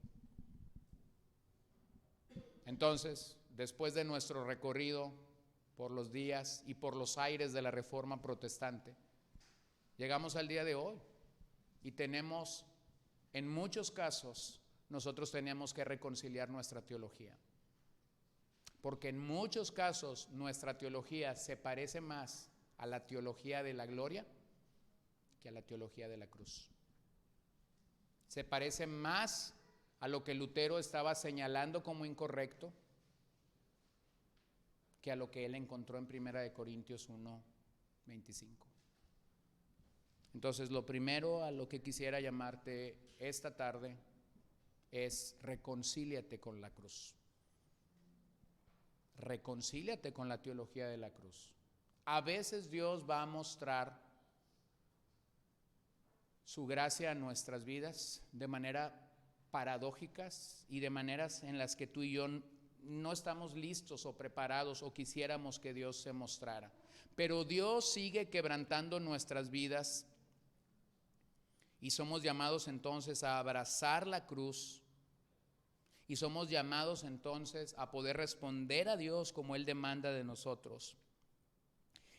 Entonces, después de nuestro recorrido por los días y por los aires de la Reforma Protestante, llegamos al día de hoy y tenemos, en muchos casos, nosotros tenemos que reconciliar nuestra teología. Porque en muchos casos nuestra teología se parece más a la teología de la gloria que a la teología de la cruz. Se parece más a lo que Lutero estaba señalando como incorrecto que a lo que él encontró en 1 Corintios 1:25. Entonces, lo primero a lo que quisiera llamarte esta tarde es reconcíliate con la cruz. Reconcíliate con la teología de la cruz. A veces Dios va a mostrar su gracia a nuestras vidas de manera paradójicas y de maneras en las que tú y yo no estamos listos o preparados o quisiéramos que Dios se mostrara. Pero Dios sigue quebrantando nuestras vidas y somos llamados entonces a abrazar la cruz y somos llamados entonces a poder responder a Dios como Él demanda de nosotros.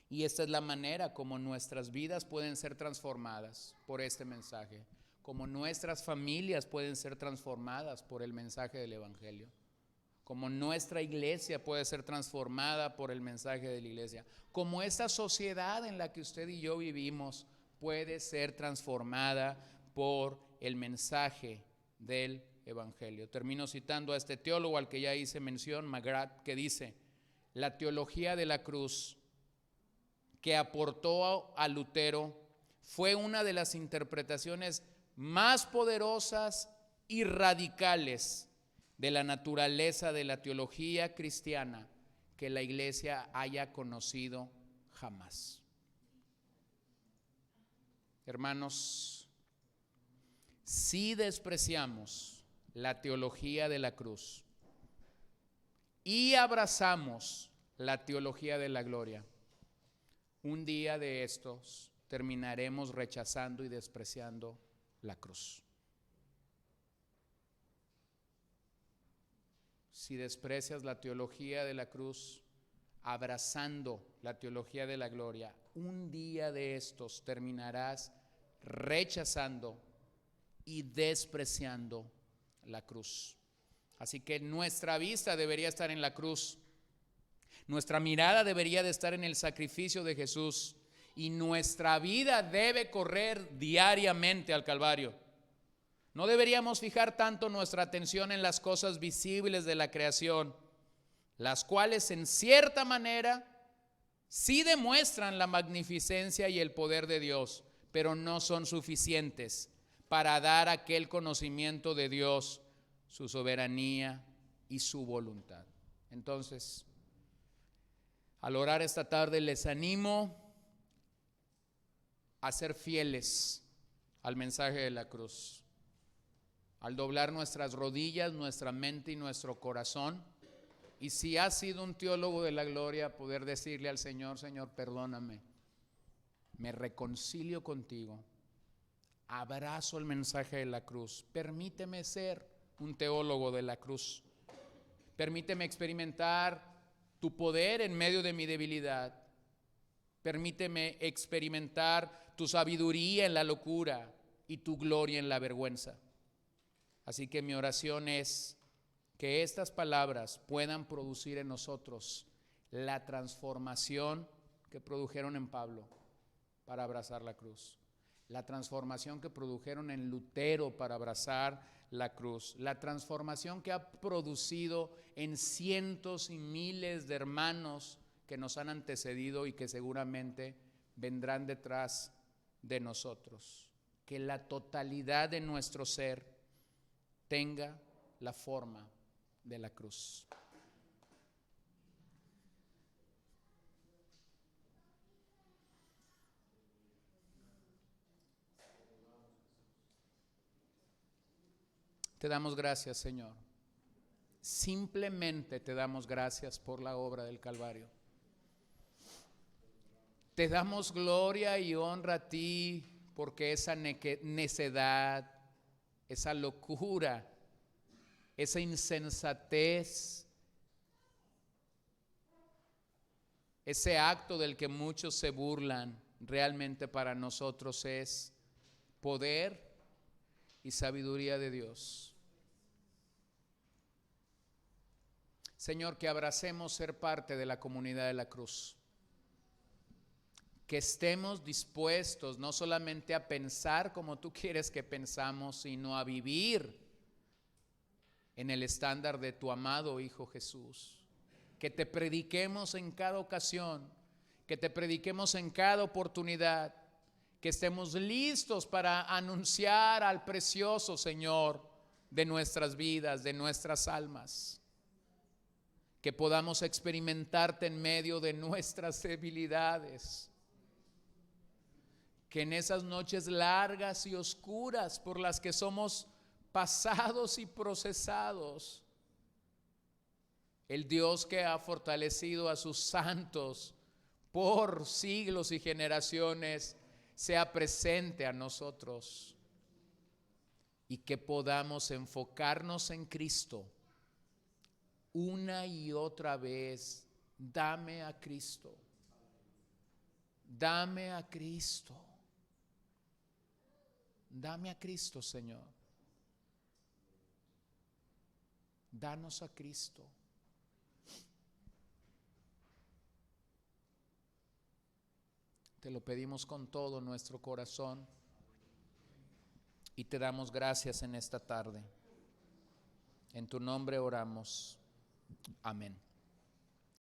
Y esta es la manera como nuestras vidas pueden ser transformadas por este mensaje, como nuestras familias pueden ser transformadas por el mensaje del Evangelio, como nuestra iglesia puede ser transformada por el mensaje de la iglesia, como esta sociedad en la que usted y yo vivimos puede ser transformada por el mensaje del Evangelio. Termino citando a este teólogo al que ya hice mención, McGrath, que dice: la teología de la cruz que aportó a Lutero fue una de las interpretaciones más poderosas y radicales de la naturaleza de la teología cristiana que la iglesia haya conocido jamás. Hermanos, si despreciamos la teología de la cruz y abrazamos la teología de la gloria, un día de estos terminaremos rechazando y despreciando la cruz. Si desprecias la teología de la cruz, abrazando la teología de la gloria, un día de estos terminarás rechazando y despreciando la cruz. Así que nuestra vista debería estar en la cruz. Nuestra mirada debería de estar en el sacrificio de Jesús y nuestra vida debe correr diariamente al Calvario. No deberíamos fijar tanto nuestra atención en las cosas visibles de la creación, las cuales en cierta manera sí demuestran la magnificencia y el poder de Dios, pero no son suficientes para dar aquel conocimiento de Dios, su soberanía y su voluntad. Entonces, al orar esta tarde les animo a ser fieles al mensaje de la cruz, al doblar nuestras rodillas, nuestra mente y nuestro corazón, y si has sido un teólogo de la gloria, poder decirle al Señor: Señor, perdóname, me reconcilio contigo, abrazo el mensaje de la cruz, permíteme ser un teólogo de la cruz, permíteme experimentar tu poder en medio de mi debilidad, permíteme experimentar tu sabiduría en la locura y tu gloria en la vergüenza. Así que mi oración es que estas palabras puedan producir en nosotros la transformación que produjeron en Pablo para abrazar la cruz, la transformación que produjeron en Lutero para abrazar la cruz, la transformación que ha producido en cientos y miles de hermanos que nos han antecedido y que seguramente vendrán detrás de nosotros. Que la totalidad de nuestro ser tenga la forma de la cruz. Te damos gracias, Señor. Simplemente te damos gracias por la obra del Calvario. Te damos gloria y honra a ti porque esa necedad, esa locura, esa insensatez, ese acto del que muchos se burlan, realmente para nosotros es poder y sabiduría de Dios. Señor, que abracemos ser parte de la comunidad de la cruz. Que estemos dispuestos no solamente a pensar como tú quieres que pensamos, sino a vivir en el estándar de tu amado Hijo Jesús. Que te prediquemos en cada ocasión, que te prediquemos en cada oportunidad, que estemos listos para anunciar al precioso Señor de nuestras vidas, de nuestras almas. Que podamos experimentarte en medio de nuestras debilidades. Que en esas noches largas y oscuras por las que somos pasados y procesados, el Dios que ha fortalecido a sus santos por siglos y generaciones sea presente a nosotros y que podamos enfocarnos en Cristo una y otra vez. Dame a Cristo, dame a Cristo, dame a Cristo, Señor. Danos a Cristo. Te lo pedimos con todo nuestro corazón y te damos gracias en esta tarde. En tu nombre oramos. Amén.